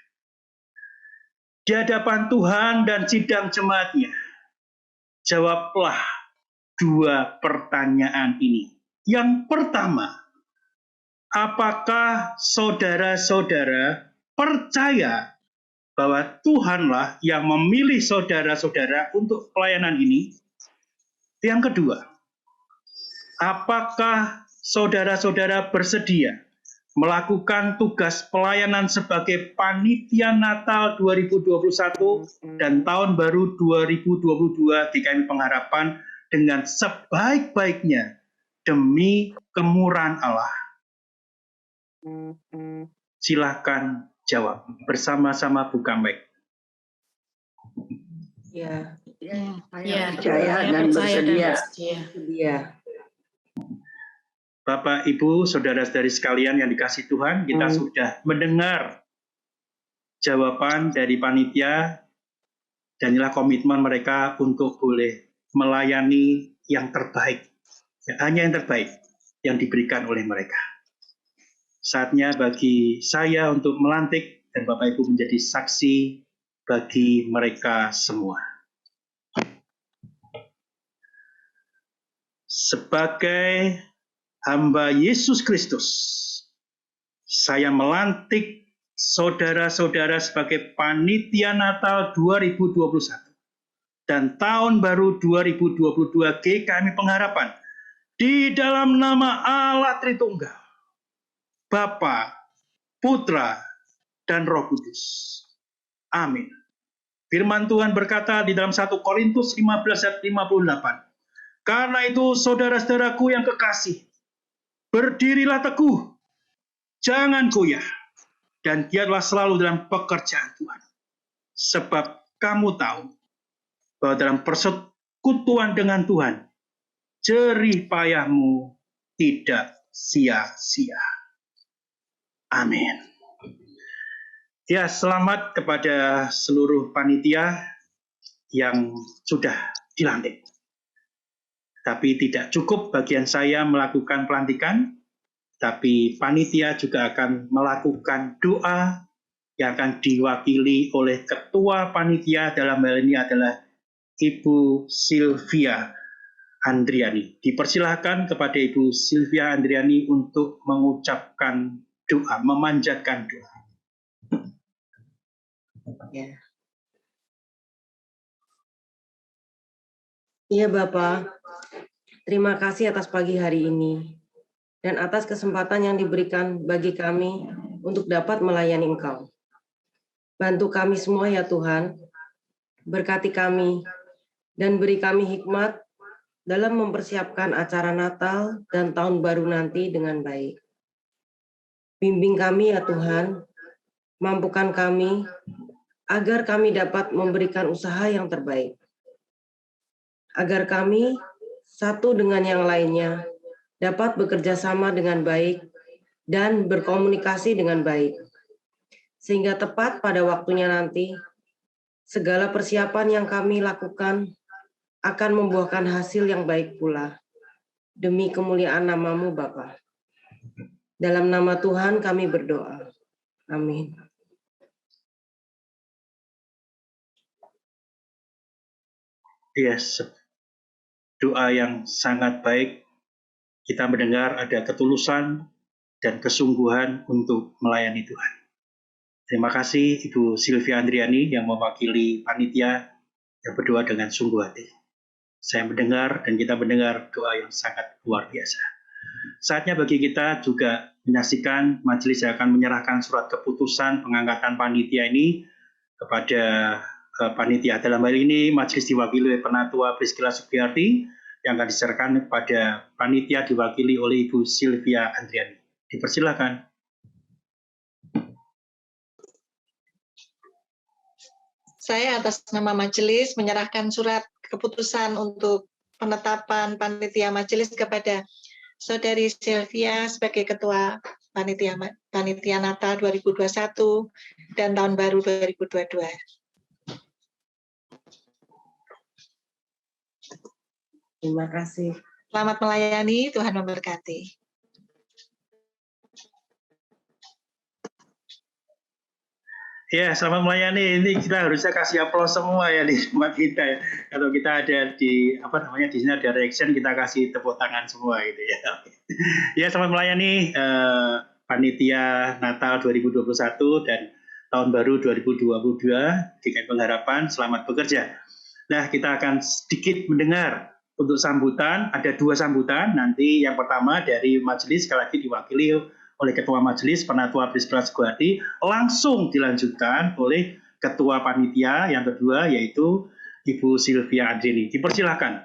Di hadapan Tuhan dan sidang jemaatnya, jawablah 2 pertanyaan ini. Yang pertama, apakah saudara-saudara percaya bahwa Tuhanlah yang memilih saudara-saudara untuk pelayanan ini? Yang kedua, apakah saudara-saudara bersedia melakukan tugas pelayanan sebagai panitia Natal 2021 dan tahun baru 2022 GKMI Pengharapan dengan sebaik-baiknya demi kemurahan Allah? Silakan jawab bersama-sama buka mic. Ya, Ya, percaya dan bersedia. Bapak, Ibu, saudara-saudari sekalian yang dikasihi Tuhan, kita sudah mendengar jawaban dari panitia dan inilah komitmen mereka untuk boleh melayani yang terbaik. Ya, hanya yang terbaik yang diberikan oleh mereka. Saatnya bagi saya untuk melantik dan Bapak Ibu menjadi saksi bagi mereka semua. Sebagai hamba Yesus Kristus, saya melantik saudara-saudara sebagai panitia Natal 2021 dan tahun baru 2022 GKMI Pengharapan di dalam nama Allah Tritunggal, Bapa, Putra, dan Roh Kudus. Amin. Firman Tuhan berkata di dalam 1 Korintus 15 ayat 58. Karena itu saudara-saudaraku yang kekasih, berdirilah teguh, jangan goyah, dan giatlah selalu dalam pekerjaan Tuhan. Sebab kamu tahu bahwa dalam persekutuan dengan Tuhan, jerih payahmu tidak sia-sia. Amin. Ya, selamat kepada seluruh panitia yang sudah dilantik. Tapi tidak cukup bagian saya melakukan pelantikan, tapi panitia juga akan melakukan doa yang akan diwakili oleh ketua panitia, dalam hal ini adalah Ibu Sylvia Andriani. Dipersilahkan kepada Ibu Sylvia Andriani untuk mengucapkan doa, memanjatkan doa. Ya. Iya Bapak, terima kasih atas pagi hari ini dan atas kesempatan yang diberikan bagi kami untuk dapat melayani Engkau. Bantu kami semua ya Tuhan, berkati kami dan beri kami hikmat dalam mempersiapkan acara Natal dan Tahun Baru nanti dengan baik. Bimbing kami ya Tuhan, mampukan kami agar kami dapat memberikan usaha yang terbaik. Agar kami satu dengan yang lainnya dapat bekerja sama dengan baik dan berkomunikasi dengan baik. Sehingga tepat pada waktunya nanti, segala persiapan yang kami lakukan akan membuahkan hasil yang baik pula. Demi kemuliaan nama-Mu Bapa. Dalam nama Tuhan kami berdoa. Amin. Yes, doa yang sangat baik. Kita mendengar ada ketulusan dan kesungguhan untuk melayani Tuhan. Terima kasih Ibu Sylvia Andriani yang mewakili panitia yang berdoa dengan sungguh hati. Saya mendengar dan kita mendengar doa yang sangat luar biasa. Saatnya bagi kita juga menyaksikan majelis yang akan menyerahkan surat keputusan pengangkatan panitia ini kepada panitia. Dalam hal ini majelis diwakili oleh Penatua Priscilla Supriyarti yang akan diserahkan kepada panitia diwakili oleh Ibu Sylvia Andriani. Dipersilakan. Saya atas nama majelis menyerahkan surat keputusan untuk penetapan panitia majelis kepada Saudari Sylvia sebagai Ketua Panitia Natal 2021 dan Tahun Baru 2022. Terima kasih. Selamat melayani, Tuhan memberkati. Ya, selamat melayani. Ini kita harusnya kasih aplaus semua ya di tempat kita ya. Kalau kita ada di di sini ada reaction, kita kasih tepuk tangan semua gitu ya. Ya, selamat melayani panitia Natal 2021 dan tahun baru 2022 GKI Pengharapan. Selamat bekerja. Nah, kita akan sedikit mendengar untuk sambutan. Ada 2 sambutan. Nanti yang pertama dari majelis, sekali lagi diwakili oleh Ketua Majelis Penatua Priscilla Suguharti, langsung dilanjutkan oleh Ketua Panitia yang kedua yaitu Ibu Sylvia Adreni. Dipersilakan.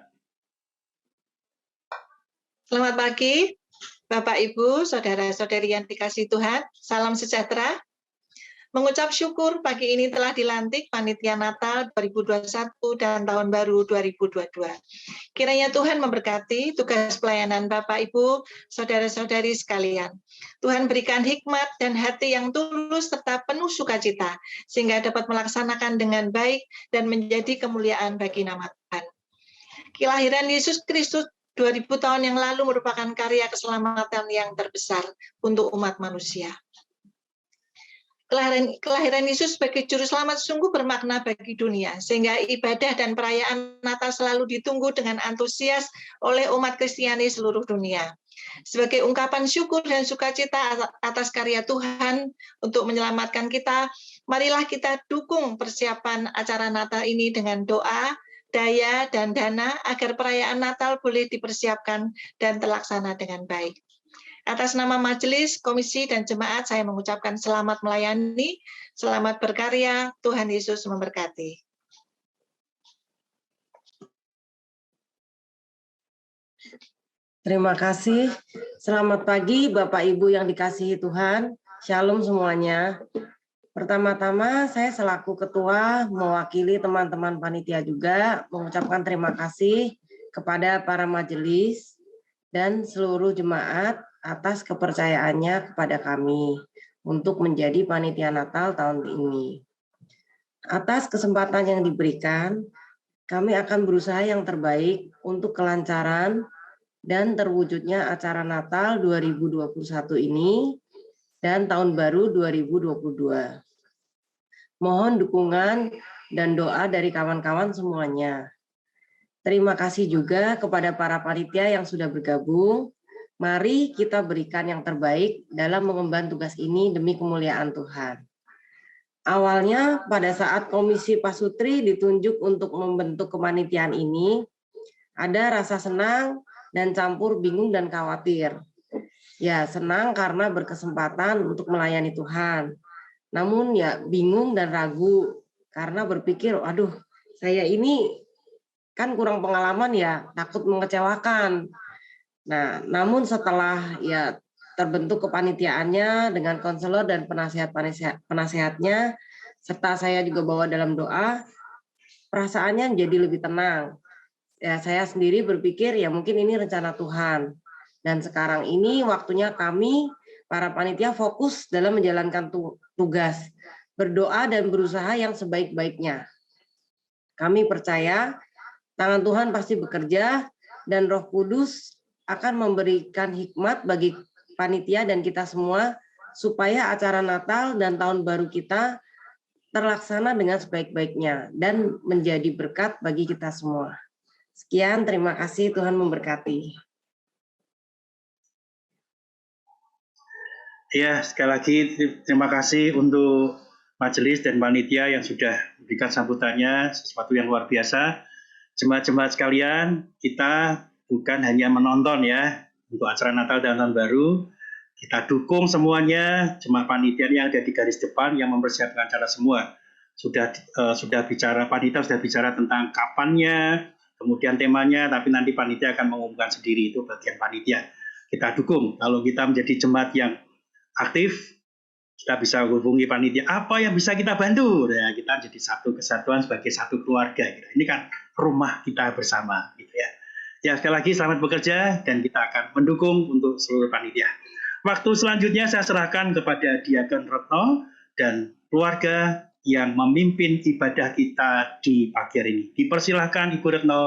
Selamat pagi, Bapak Ibu, saudara-saudari yang dikasihi Tuhan. Salam sejahtera. Mengucap syukur pagi ini telah dilantik Panitia Natal 2021 dan Tahun Baru 2022. Kiranya Tuhan memberkati tugas pelayanan Bapak Ibu, saudara-saudari sekalian. Tuhan berikan hikmat dan hati yang tulus serta penuh sukacita, sehingga dapat melaksanakan dengan baik dan menjadi kemuliaan bagi nama Tuhan. Kelahiran Yesus Kristus 2000 tahun yang lalu merupakan karya keselamatan yang terbesar untuk umat manusia. Kelahiran Yesus sebagai juru selamat sungguh bermakna bagi dunia, sehingga ibadah dan perayaan Natal selalu ditunggu dengan antusias oleh umat Kristiani seluruh dunia. Sebagai ungkapan syukur dan sukacita atas karya Tuhan untuk menyelamatkan kita, marilah kita dukung persiapan acara Natal ini dengan doa, daya, dan dana agar perayaan Natal boleh dipersiapkan dan terlaksana dengan baik. Atas nama majelis, komisi, dan jemaat, saya mengucapkan selamat melayani, selamat berkarya, Tuhan Yesus memberkati. Terima kasih. Selamat pagi Bapak Ibu yang dikasihi Tuhan. Shalom semuanya. Pertama-tama saya selaku ketua mewakili teman-teman panitia juga mengucapkan terima kasih kepada para majelis dan seluruh jemaat atas kepercayaannya kepada kami untuk menjadi panitia Natal tahun ini. Atas kesempatan yang diberikan, kami akan berusaha yang terbaik untuk kelancaran dan terwujudnya acara Natal 2021 ini dan Tahun Baru 2022. Mohon dukungan dan doa dari kawan-kawan semuanya. Terima kasih juga kepada para panitia yang sudah bergabung. Mari kita berikan yang terbaik dalam mengemban tugas ini demi kemuliaan Tuhan. Awalnya pada saat Komisi Pasutri ditunjuk untuk membentuk kepanitiaan ini, ada rasa senang dan campur bingung dan khawatir. Ya, senang karena berkesempatan untuk melayani Tuhan. Namun ya bingung dan ragu karena berpikir, aduh, saya ini kan kurang pengalaman ya, takut mengecewakan. Nah, namun setelah ya terbentuk kepanitiaannya dengan konselor dan penasehatnya, serta saya juga bawa dalam doa, perasaannya jadi lebih tenang. Ya, saya sendiri berpikir ya mungkin ini rencana Tuhan. Dan sekarang ini waktunya kami, para panitia fokus dalam menjalankan tugas, berdoa dan berusaha yang sebaik-baiknya. Kami percaya tangan Tuhan pasti bekerja dan Roh Kudus akan memberikan hikmat bagi panitia dan kita semua supaya acara Natal dan Tahun Baru kita terlaksana dengan sebaik-baiknya dan menjadi berkat bagi kita semua. Sekian, terima kasih, Tuhan memberkati. Ya, sekali lagi terima kasih untuk majelis dan panitia yang sudah memberikan sambutannya, sesuatu yang luar biasa. Jemaat-jemaat sekalian, kita bukan hanya menonton ya untuk acara Natal dan Tahun Baru, kita dukung semuanya, jemaat panitia yang ada di garis depan yang mempersiapkan acara semua. Sudah bicara, panitia sudah bicara tentang kapannya, kemudian temanya, tapi nanti panitia akan mengumumkan sendiri, itu bagian panitia. Kita dukung, kalau kita menjadi jemaat yang aktif, kita bisa hubungi panitia, apa yang bisa kita bantu? Ya, kita jadi satu kesatuan sebagai satu keluarga. Gitu. Ini kan rumah kita bersama. Gitu ya. Ya, sekali lagi selamat bekerja dan kita akan mendukung untuk seluruh panitia. Waktu selanjutnya saya serahkan kepada Diakon Retno dan keluarga yang memimpin ibadah kita di pagi hari ini. Dipersilahkan Ibu Retno.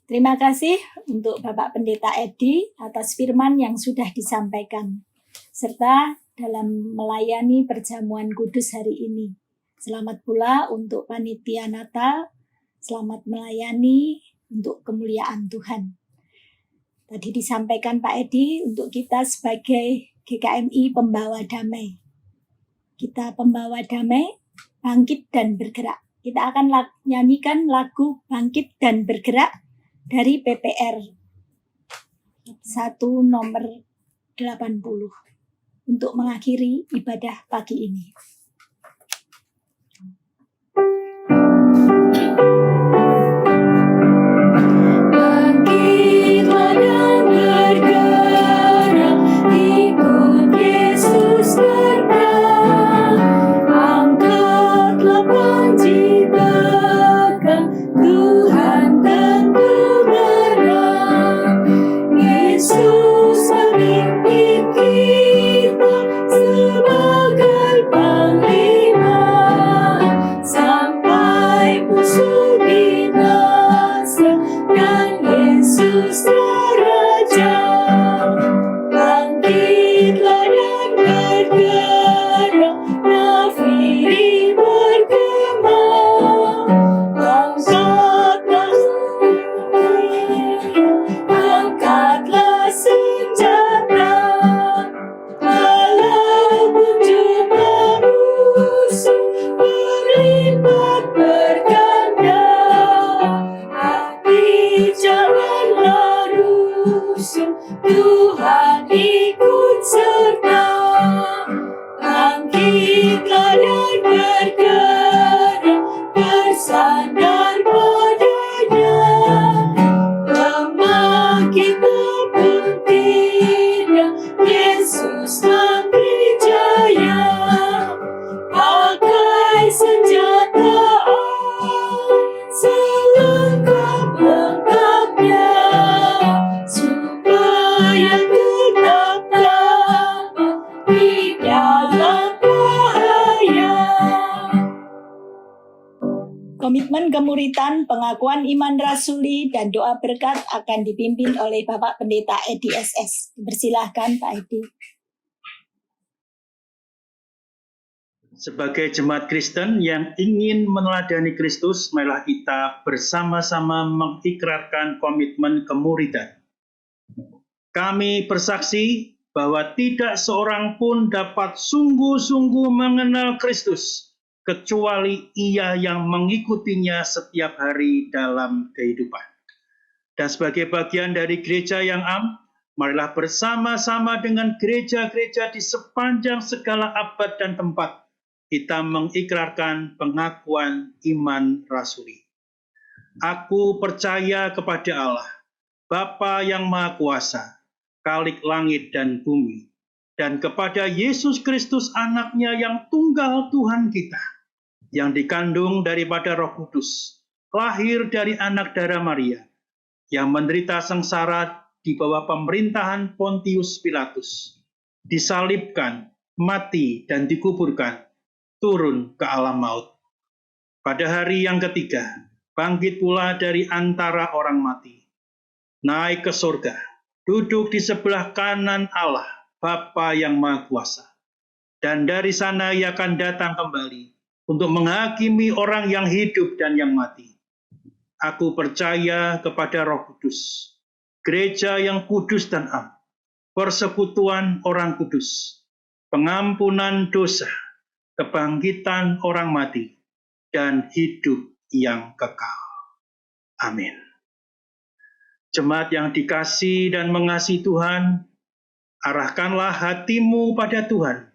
Terima kasih untuk Bapak Pendeta Edi atas firman yang sudah disampaikan, serta dalam melayani perjamuan kudus hari ini. Selamat pula untuk panitia Natal, selamat melayani untuk kemuliaan Tuhan. Tadi disampaikan Pak Edi untuk kita sebagai GKMI pembawa damai. Kita pembawa damai, bangkit dan bergerak. Kita akan nyanyikan lagu Bangkit dan Bergerak dari PPR 1 nomor 80 untuk mengakhiri ibadah pagi ini. Bangkitlah dan bergerak, ikut Yesus gerak, angkatlah panji pegang, Tuhan tentu menang. Yesus memimpin kita sebagai panglima, sampai musuh binasa dan Yesus raja. Bangkitlah dan bergerak, nafiri bergema, angkatlah senjata, walaupun jumlah musuh berlipat berganda, hati janganlah rusuh, Tuhan ikut serta. Bangkitlah dan bergerak, bersandar padanya, lemah kita pun tidak, Yesuslah berjaya. Pakai senjata selengkap-lengkapnya, supaya tetap dapat di dalam bahaya. Komitmen kemuritan, pengakuan iman rasuli, dan doa berkat akan dipimpin oleh Bapak Pendeta Edi SS. Persilahkan Pak Edi. Sebagai jemaat Kristen yang ingin meneladani Kristus, marilah kita bersama-sama mengikrarkan komitmen kemuridan. Kami bersaksi bahwa tidak seorang pun dapat sungguh-sungguh mengenal Kristus, kecuali ia yang mengikutinya setiap hari dalam kehidupan. Dan sebagai bagian dari gereja yang am, marilah bersama-sama dengan gereja-gereja di sepanjang segala abad dan tempat, kita mengikrarkan pengakuan iman rasuli. Aku percaya kepada Allah, Bapa yang Maha Kuasa, Khalik langit dan bumi, dan kepada Yesus Kristus anaknya yang tunggal Tuhan kita, yang dikandung daripada Roh Kudus, lahir dari anak darah Maria, yang menderita sengsara di bawah pemerintahan Pontius Pilatus, disalibkan, mati, dan dikuburkan, turun ke alam maut. Pada hari yang ketiga, bangkit pula dari antara orang mati, naik ke surga, duduk di sebelah kanan Allah, Bapa yang Maha Kuasa. Dan dari sana ia akan datang kembali untuk menghakimi orang yang hidup dan yang mati. Aku percaya kepada Roh Kudus, gereja yang kudus dan am, persekutuan orang kudus, pengampunan dosa, kebangkitan orang mati, dan hidup yang kekal. Amin. Jemaat yang dikasihi dan mengasihi Tuhan, arahkanlah hatimu pada Tuhan,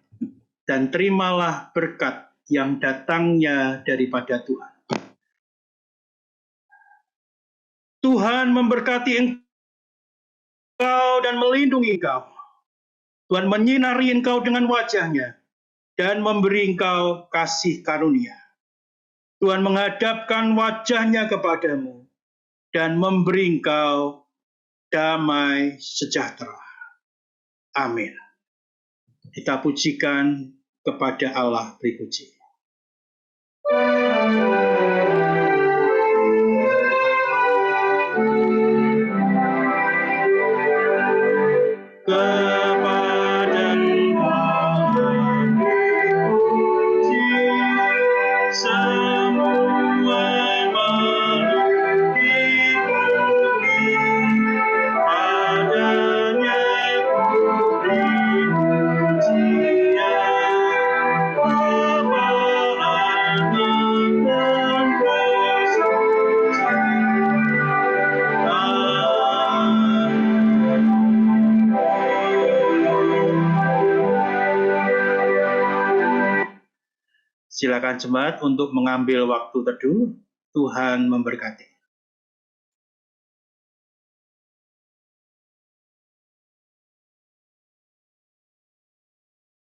dan terimalah berkat yang datangnya daripada Tuhan. Tuhan memberkati engkau dan melindungi engkau. Tuhan menyinari engkau dengan wajah-Nya dan memberi engkau kasih karunia. Tuhan menghadapkan wajah-Nya kepadamu dan memberi engkau damai sejahtera. Amin. Kita pujikan kepada Allah beri puji. Silakan jemaat untuk mengambil waktu teduh. Tuhan memberkati.